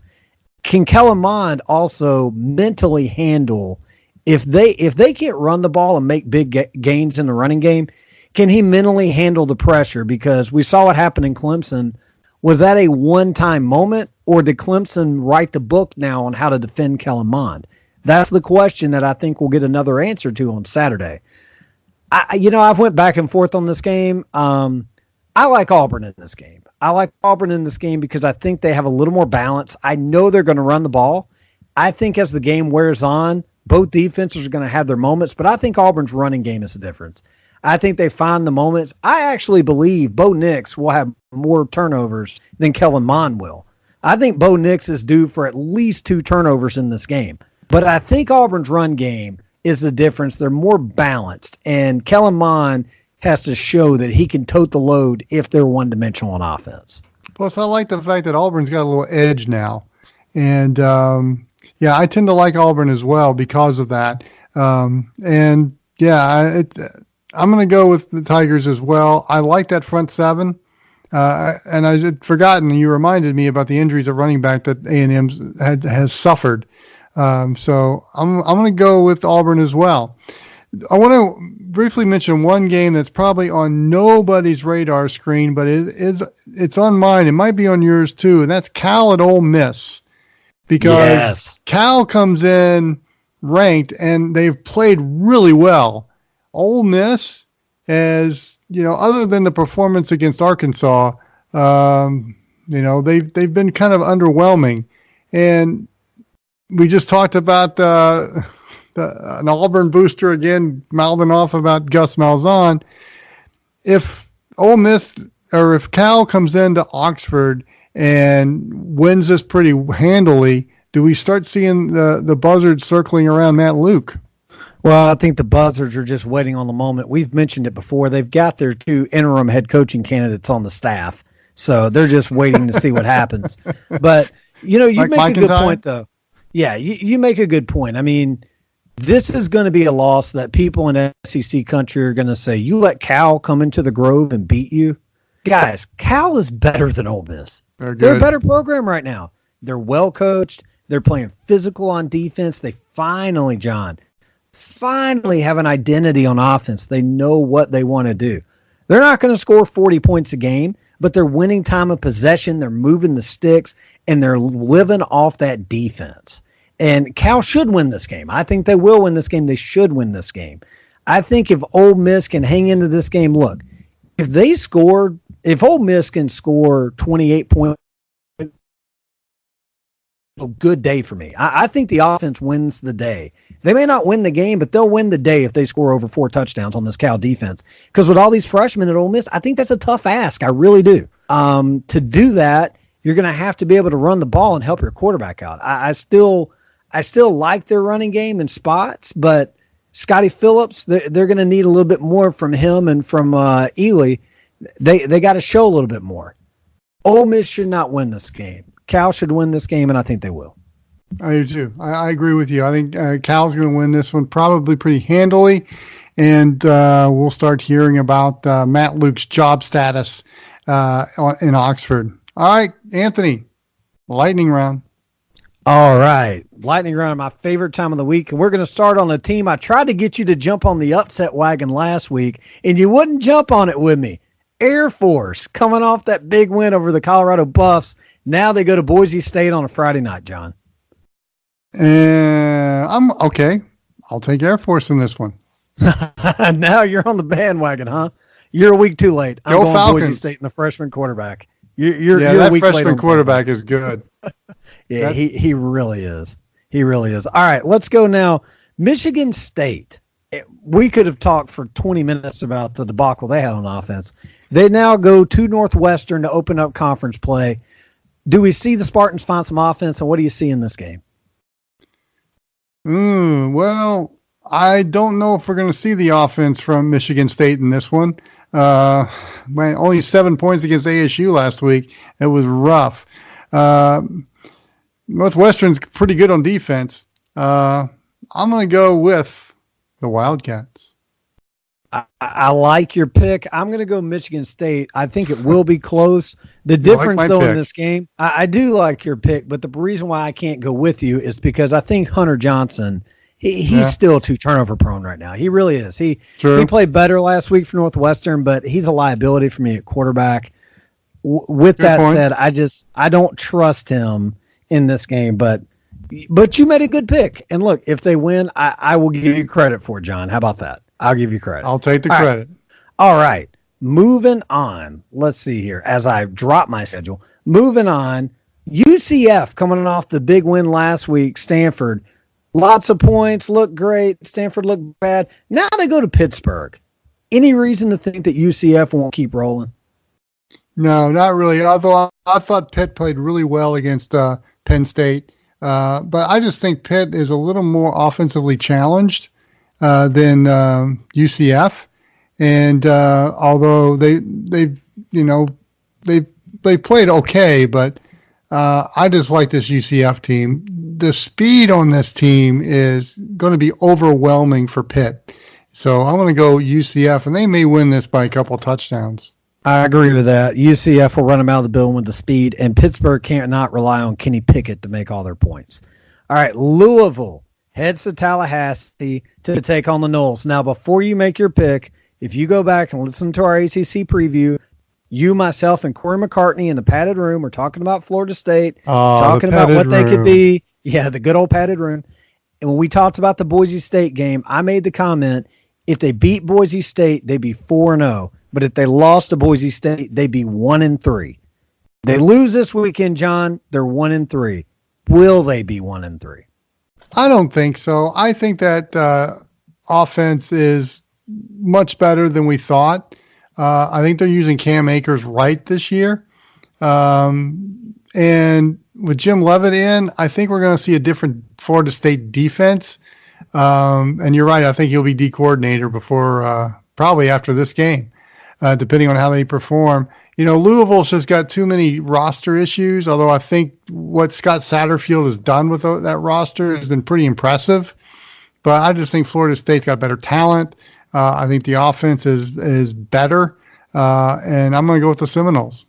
Can Kellen Mond also mentally handle if they can't run the ball and make big gains in the running game? Can he mentally handle the pressure? Because we saw what happened in Clemson. Was that a one-time moment, or did Clemson write the book now on how to defend Kellen Mond? That's the question that I think we'll get another answer to on Saturday. I've went back and forth on this game. I like Auburn in this game. I like Auburn in this game because I think they have a little more balance. I know they're going to run the ball. I think as the game wears on, both defenses are going to have their moments, but I think Auburn's running game is the difference. I think they find the moments. I actually believe Bo Nix will have more turnovers than Kellen Mond will. I think Bo Nix is due for at least 2 turnovers in this game. But I think Auburn's run game is the difference. They're more balanced, and Kellen Mond has to show that he can tote the load if they're one-dimensional on offense. Plus, I like the fact that Auburn's got a little edge now. And, I tend to like Auburn as well because of that. I'm going to go with the Tigers as well. I like that front seven. And I had forgotten, you reminded me about the injuries at running back that A&M has suffered. So I'm going to go with Auburn as well. I want to briefly mention one game that's probably on nobody's radar screen, but it's on mine. It might be on yours too, and that's Cal at Ole Miss. Because Cal comes in ranked, and they've played really well. Ole Miss, as other than the performance against Arkansas, they've been kind of underwhelming. And we just talked about an Auburn booster again, mouthing off about Gus Malzahn. If Ole Miss or if Cal comes into Oxford and wins this pretty handily, do we start seeing the buzzards circling around Matt Luke? Well, I think the buzzards are just waiting on the moment. We've mentioned it before. They've got their 2 interim head coaching candidates on the staff, so they're just waiting to see what happens. But, you make a good point, though. Yeah, you make a good point. I mean, this is going to be a loss that people in SEC country are going to say, you let Cal come into the Grove and beat you? Guys, Cal is better than Ole Miss. They're a better program right now. They're well coached. They're playing physical on defense. They finally have an identity on offense. They know what they want to do. They're not going to score 40 points a game, but they're winning time of possession. They're moving the sticks, and they're living off that defense. And Cal should win this game. I think they will win this game. They should win this game. I think if Ole Miss can hang into this game, look, if Ole Miss can score 28 points, a good day for me. I think the offense wins the day. They may not win the game, but they'll win the day if they score over 4 touchdowns on this Cal defense. Because with all these freshmen at Ole Miss, I think that's a tough ask. I really do. To do that, you're going to have to be able to run the ball and help your quarterback out. I still like their running game in spots, but Scotty Phillips, they're going to need a little bit more from him and from Ely. They got to show a little bit more. Ole Miss should not win this game. Cal should win this game, and I think they will. I do too. I agree with you. I think Cal's going to win this one probably pretty handily, and we'll start hearing about Matt Luke's job status in Oxford. All right, Anthony, lightning round. All right, lightning round, my favorite time of the week, and we're going to start on a team. I tried to get you to jump on the upset wagon last week, and you wouldn't jump on it with me. Air Force coming off that big win over the Colorado Buffs. Now they go to Boise State on a Friday night, John. I'm okay. I'll take Air Force in this one. Now you're on the bandwagon, huh? You're a week too late. I'm Go going Falcons. Boise State and the freshman quarterback. You're that a week freshman late on quarterback is good. Yeah, he really is. He really is. All right, let's go now. Michigan State we could have talked for 20 minutes about the debacle they had on offense. They now go to Northwestern to open up conference play. Do we see the Spartans find some offense, and what do you see in this game? Well, I don't know if we're going to see the offense from Michigan State in this one. Only 7 points against ASU last week. It was rough. Northwestern's pretty good on defense. I'm going to go with the Wildcats. I like your pick. I'm going to go Michigan State. I think it will be close. The difference, though, in this game, I do like your pick, but the reason why I can't go with you is because I think Hunter Johnson, he's still too turnover prone right now. He really is. He played better last week for Northwestern, but he's a liability for me at quarterback. With that said, I don't trust him in this game, but you made a good pick. And look, if they win, I will give you credit for it, John. How about that? I'll give you credit. I'll take the credit. All right. Moving on. Let's see here. As I drop my schedule. Moving on. UCF coming off the big win last week. Stanford. Lots of points. Look great. Stanford looked bad. Now they go to Pittsburgh. Any reason to think that UCF won't keep rolling? No, not really. Although I thought Pitt played really well against Penn State. But I just think Pitt is a little more offensively challenged than UCF, and although they played okay, but I just like this UCF team. The speed on this team is going to be overwhelming for Pitt, so I'm going to go UCF, and they may win this by a couple touchdowns. I agree with that. UCF will run them out of the building with the speed, and Pittsburgh can't not rely on Kenny Pickett to make all their points. All right, Louisville heads to Tallahassee to take on the Noles. Now, before you make your pick, if you go back and listen to our ACC preview, you, myself, and Corey McCartney in the padded room are talking about Florida State, talking about what they could be. Yeah, the good old padded room. And when we talked about the Boise State game, I made the comment, if they beat Boise State, they'd be 4-0. But if they lost to Boise State, they'd be 1-3. They lose this weekend, John, they're 1-3. Will they be 1-3? I don't think so. I think that offense is much better than we thought. I think they're using Cam Akers right this year. And with Jim Leavitt in, I think we're going to see a different Florida State defense. And you're right. I think he'll be D coordinator before probably after this game, depending on how they perform. Louisville's just got too many roster issues, although I think what Scott Satterfield has done with that roster has been pretty impressive. But I just think Florida State's got better talent. I think the offense is better, and I'm going to go with the Seminoles.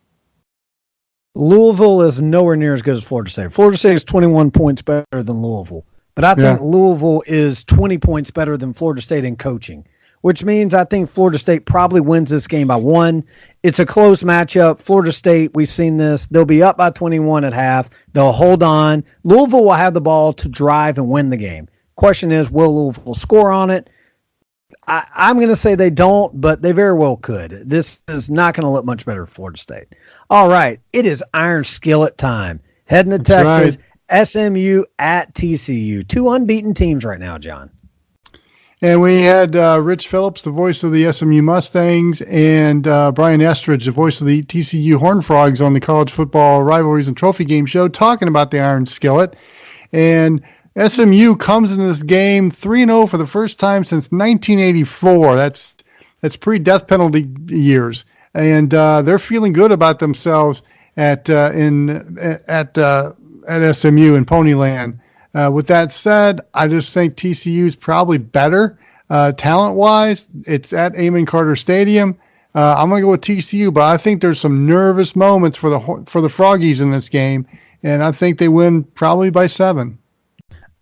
Louisville is nowhere near as good as Florida State. Florida State is 21 points better than Louisville. But I think Louisville is 20 points better than Florida State in coaching, which means I think Florida State probably wins this game by 1. It's a close matchup. Florida State, we've seen this. They'll be up by 21 at half. They'll hold on. Louisville will have the ball to drive and win the game. Question is, will Louisville score on it? I'm going to say they don't, but they very well could. This is not going to look much better for Florida State. All right, it is Iron Skillet time. Heading to Texas, right. SMU at TCU. 2 unbeaten teams right now, John. And we had Rich Phillips, the voice of the SMU Mustangs, and Brian Estridge, the voice of the TCU Horned Frogs on the College Football Rivalries and Trophy Game Show, talking about the Iron Skillet. And SMU comes into this game 3-0 for the first time since 1984. That's pre-death penalty years. And they're feeling good about themselves at SMU in Ponyland. With that said, I just think TCU is probably better talent-wise. It's at Amon Carter Stadium. I'm going to go with TCU, but I think there's some nervous moments for the Froggies in this game, and I think they win probably by 7.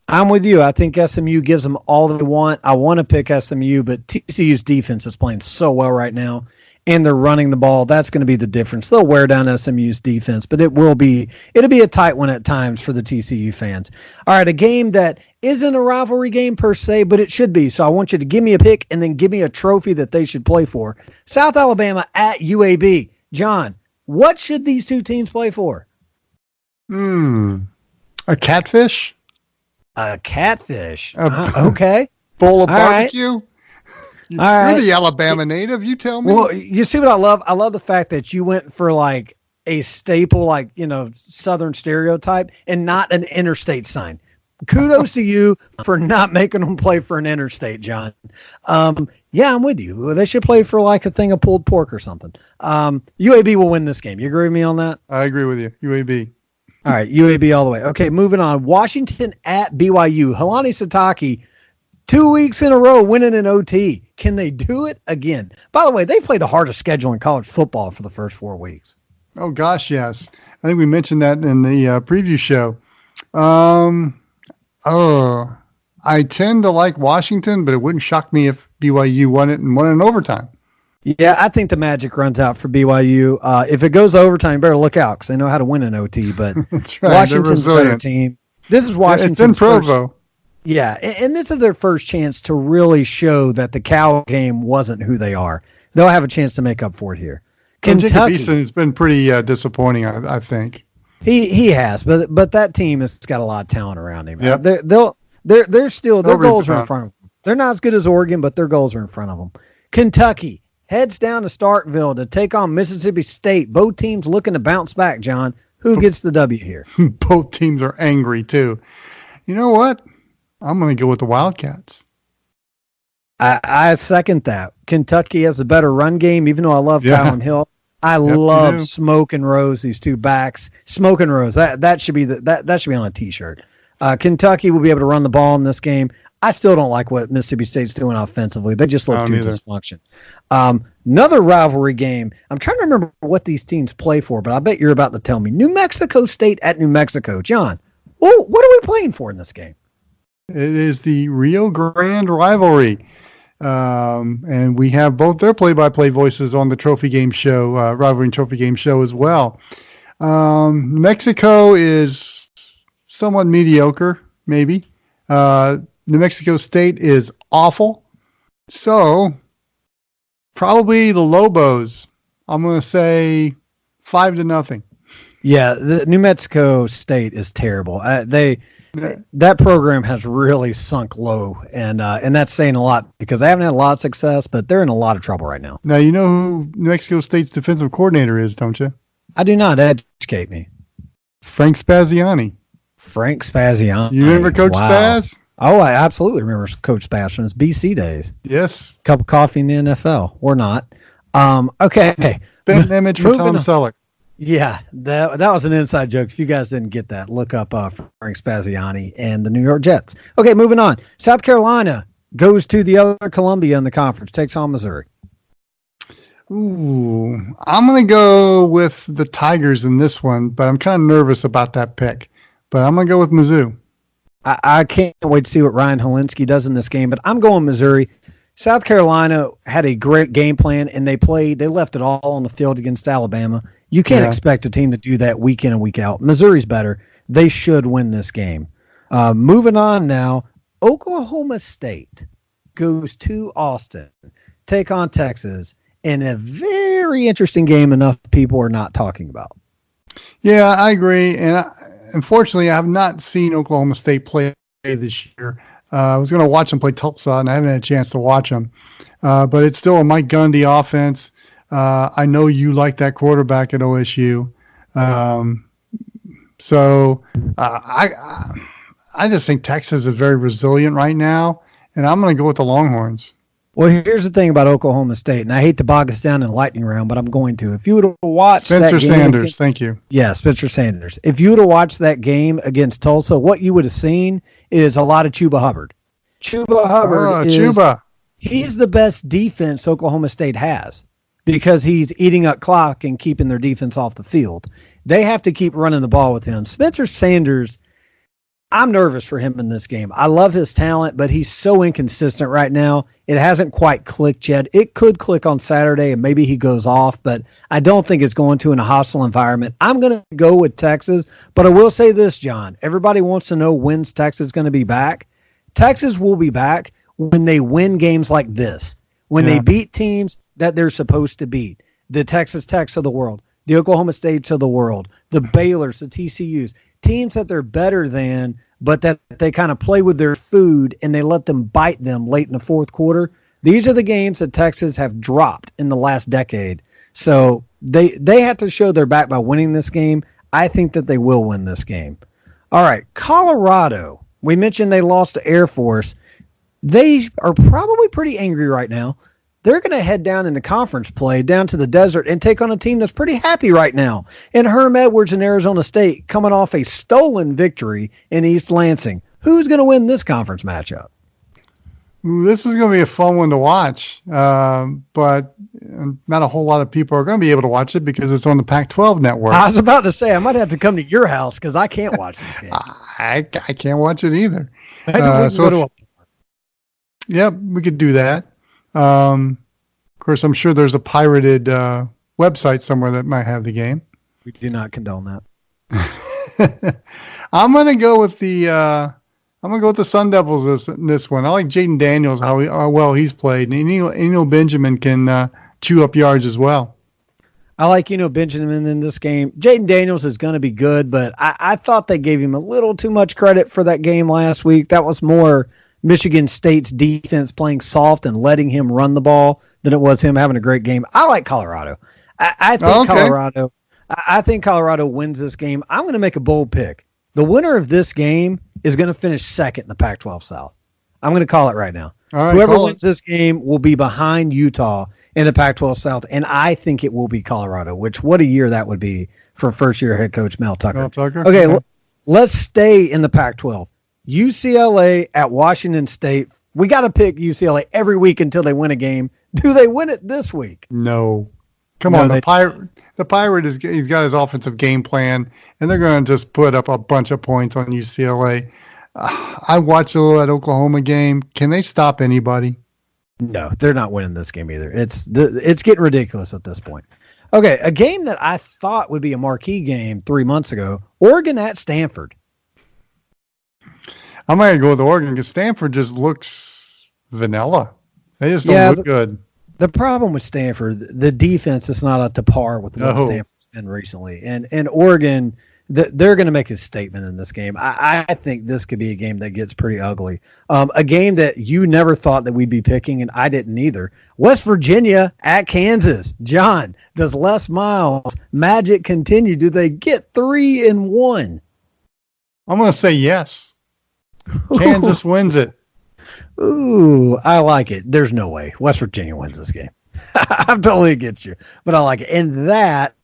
I'm with you. I think SMU gives them all they want. I want to pick SMU, but TCU's defense is playing so well right now, and they're running the ball. That's going to be the difference. They'll wear down SMU's defense, but it'll be a tight one at times for the TCU fans. All right, a game that isn't a rivalry game per se, but it should be. So I want you to give me a pick and then give me a trophy that they should play for. South Alabama at UAB. John, what should these two teams play for? A catfish? A catfish. Okay. Bowl of All barbecue? Right. You're the Alabama native. You tell me. Well, you see what I love? I love the fact that you went for like a staple, like, Southern stereotype and not an interstate sign. Kudos to you for not making them play for an interstate, John. Yeah, I'm with you. They should play for like a thing of pulled pork or something. UAB will win this game. You agree with me on that? I agree with you. UAB. All right, UAB all the way. Okay, moving on. Washington at BYU. Helani Sataki, 2 weeks in a row winning an OT. Can they do it again? By the way, they play the hardest schedule in college football for the first 4 weeks. Oh, gosh, yes. I think we mentioned that in the preview show. I tend to like Washington, but it wouldn't shock me if BYU won it and won in overtime. Yeah, I think the magic runs out for BYU. If it goes overtime, you better look out because they know how to win an OT. But That's right. Washington's a better team. This is Washington's It's in Provo. Yeah, and this is their first chance to really show that the Cal game wasn't who they are. They'll have a chance to make up for it here. Kentucky has been pretty disappointing, I think. He has, but that team has got a lot of talent around him. Yep. They're still their goals are in front of them. They're not as good as Oregon, but their goals are in front of them. Kentucky heads down to Starkville to take on Mississippi State. Both teams looking to bounce back, John. Who gets the W here? Both teams are angry, too. You know what? I'm going to go with the Wildcats. I second that. Kentucky has a better run game, even though I love Fallon Hill. I love Smoke and Rose, these two backs. Smoke and Rose, that should be that should be on a T-shirt. Kentucky will be able to run the ball in this game. I still don't like what Mississippi State's doing offensively. They just look too dysfunction. Another rivalry game. I'm trying to remember what these teams play for, but I bet you're about to tell me. New Mexico State at New Mexico. John, what are we playing for in this game? It is the Rio Grande rivalry. And we have both their play-by-play voices on the Trophy Game Show, Rivalry and Trophy Game Show as well. Mexico is somewhat mediocre, maybe. New Mexico State is awful. So, probably the Lobos. I'm going to say 5-0. Yeah, the New Mexico State is terrible. That program has really sunk low, and that's saying a lot because they haven't had a lot of success, but they're in a lot of trouble right now. Now, you know who New Mexico State's defensive coordinator is, don't you? I do not. Educate me. Frank Spaziani. Frank Spaziani. You remember Coach Spaz? Oh, I absolutely remember Coach Spaz from his BC days. Yes. Cup of coffee in the NFL, or not. Okay. Spent an image for Tom Selleck. Yeah, that was an inside joke. If you guys didn't get that, look up Frank Spaziani and the New York Jets. Okay, moving on. South Carolina goes to the other Columbia in the conference, takes on Missouri. Ooh, I'm going to go with the Tigers in this one, but I'm kind of nervous about that pick. But I'm going to go with Mizzou. I can't wait to see what Ryan Helinski does in this game, but I'm going Missouri. South Carolina had a great game plan, and they left it all on the field against Alabama. You can't expect a team to do that week in and week out. Missouri's better. They should win this game. Moving on now, Oklahoma State goes to Austin, take on Texas, in a very interesting game enough people are not talking about. Yeah, I agree. And unfortunately, I have not seen Oklahoma State play this year. I was going to watch them play Tulsa, and I haven't had a chance to watch them. But it's still a Mike Gundy offense. I know you like that quarterback at OSU. So I just think Texas is very resilient right now, and I'm going to go with the Longhorns. Well, here's the thing about Oklahoma State, and I hate to bog us down in the lightning round, but I'm going to. If you would have watched Spencer Sanders, thank you. Yeah, Spencer Sanders. If you would have watched that game against Tulsa, what you would have seen is a lot of Chuba Hubbard. Chuba Hubbard he's the best defense Oklahoma State has because he's eating up clock and keeping their defense off the field. They have to keep running the ball with him. Spencer Sanders, I'm nervous for him in this game. I love his talent, but he's so inconsistent right now. It hasn't quite clicked yet. It could click on Saturday, and maybe he goes off, but I don't think it's going to in a hostile environment. I'm going to go with Texas, but I will say this, John. Everybody wants to know when's Texas going to be back. Texas will be back when they win games like this, when they beat teams that they're supposed to beat. The Texas Techs of the world, the Oklahoma States of the world, the Baylors, the TCUs. Teams that they're better than, but that they kind of play with their food and they let them bite them late in the fourth quarter. These are the games that Texas have dropped in the last decade. So they have to show their back by winning this game. I think that they will win this game. All right, Colorado. We mentioned they lost to Air Force. They are probably pretty angry right now. They're going to head down into conference play, down to the desert, and take on a team that's pretty happy right now. And Herm Edwards and Arizona State coming off a stolen victory in East Lansing. Who's going to win this conference matchup? Ooh, this is going to be a fun one to watch, but not a whole lot of people are going to be able to watch it because it's on the Pac-12 network. I was about to say, I might have to come to your house because I can't watch this game. I can't watch it either. Yep, we could do that. Of course, I'm sure there's a pirated website somewhere that might have the game. We do not condone that. I'm going to go with the Sun Devils this one. I like Jaden Daniels, how well he's played, and Eno Benjamin can chew up yards as well. I like Benjamin in this game. Jaden Daniels is going to be good, but I thought they gave him a little too much credit for that game last week. That was more Michigan State's defense playing soft and letting him run the ball than it was him having a great game. I like Colorado. I think Colorado wins this game. I'm going to make a bold pick. The winner of this game is going to finish second in the Pac-12 South. I'm going to call it right now. All right, whoever wins this game will be behind Utah in the Pac-12 South, and I think it will be Colorado, which what a year that would be for first-year head coach Mel Tucker. Okay, let's stay in the Pac-12. UCLA at Washington State. We got to pick UCLA every week until they win a game. Do they win it this week? No. Come on, the Pirate he's got his offensive game plan, and they're going to just put up a bunch of points on UCLA. I watched a little that Oklahoma game. Can they stop anybody? No, they're not winning this game either. It's getting ridiculous at this point. Okay, a game that I thought would be a marquee game 3 months ago, Oregon at Stanford. I'm going to go with Oregon because Stanford just looks vanilla. They just don't look good. The problem with Stanford, the defense is not up to par with what Stanford's been recently. And Oregon, they're going to make a statement in this game. I think this could be a game that gets pretty ugly. A game that you never thought that we'd be picking, and I didn't either. West Virginia at Kansas. John, does Les Miles' magic continue? Do they get 3-1? I'm going to say yes. Kansas wins it. Ooh, I like it. There's no way West Virginia wins this game. I'm totally against you, but I like it. And that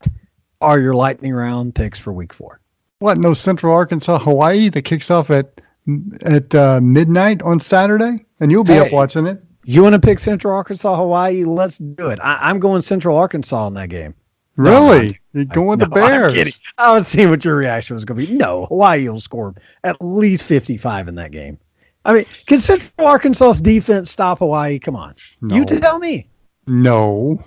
are your lightning round picks for week 4. What? No Central Arkansas, Hawaii that kicks off at midnight on Saturday, and you'll be up watching it. You want to pick Central Arkansas, Hawaii? Let's do it. I'm going Central Arkansas in that game. Really? You're going with the Bears? I'm kidding. I was seeing what your reaction was going to be. No, Hawaii will score at least 55 in that game. I mean, can Central Arkansas's defense stop Hawaii? Come on. No. You tell me. No.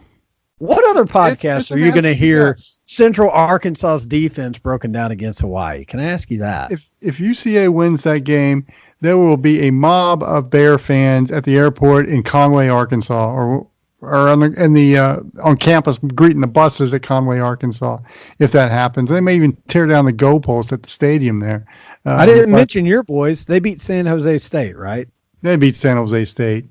What other podcast are you going to hear Central Arkansas's defense broken down against Hawaii? Can I ask you that? If UCA wins that game, there will be a mob of Bear fans at the airport in Conway, Arkansas, or on campus greeting the buses at Conway, Arkansas. If that happens, they may even tear down the goalpost at the stadium there. I didn't mention your boys. They beat San Jose State, right? They beat San Jose State.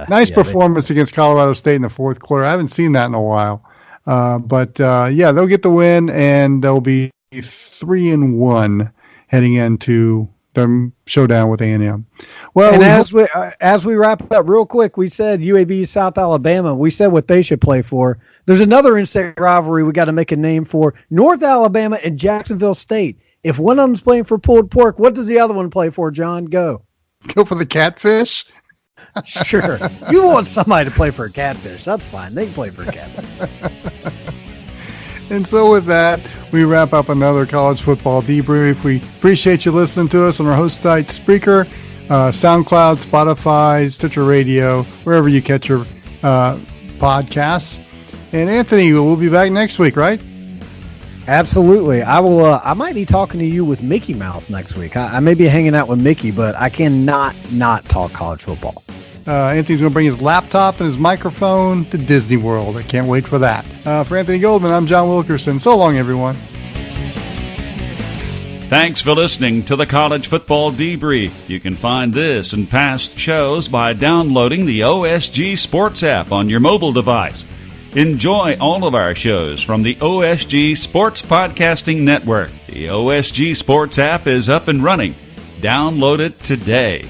Nice performance against Colorado State in the fourth quarter. I haven't seen that in a while. But they'll get the win, and they'll be 3-1 heading into the showdown with A&M. Well, and as we wrap it up real quick, we said UAB South Alabama. We said what they should play for. There's another in-state rivalry we got to make a name for: North Alabama and Jacksonville State. If one of them's playing for pulled pork, what does the other one play for, John? Go for the catfish. Sure. You want somebody to play for a catfish. That's fine. They can play for a catfish. And so with that, we wrap up another college football debrief. We appreciate you listening to us on our host site, Spreaker, SoundCloud, Spotify, Stitcher Radio, wherever you catch your podcasts. And Anthony, we'll be back next week, right? Absolutely. I will. I might be talking to you with Mickey Mouse next week. I may be hanging out with Mickey, but I cannot not talk college football. Anthony's going to bring his laptop and his microphone to Disney World. I can't wait for that. For Anthony Goldman, I'm John Wilkerson. So long, everyone. Thanks for listening to the College Football Debrief. You can find this and past shows by downloading the OSG Sports app on your mobile device. Enjoy all of our shows from the OSG Sports Podcasting Network. The OSG Sports app is up and running. Download it today.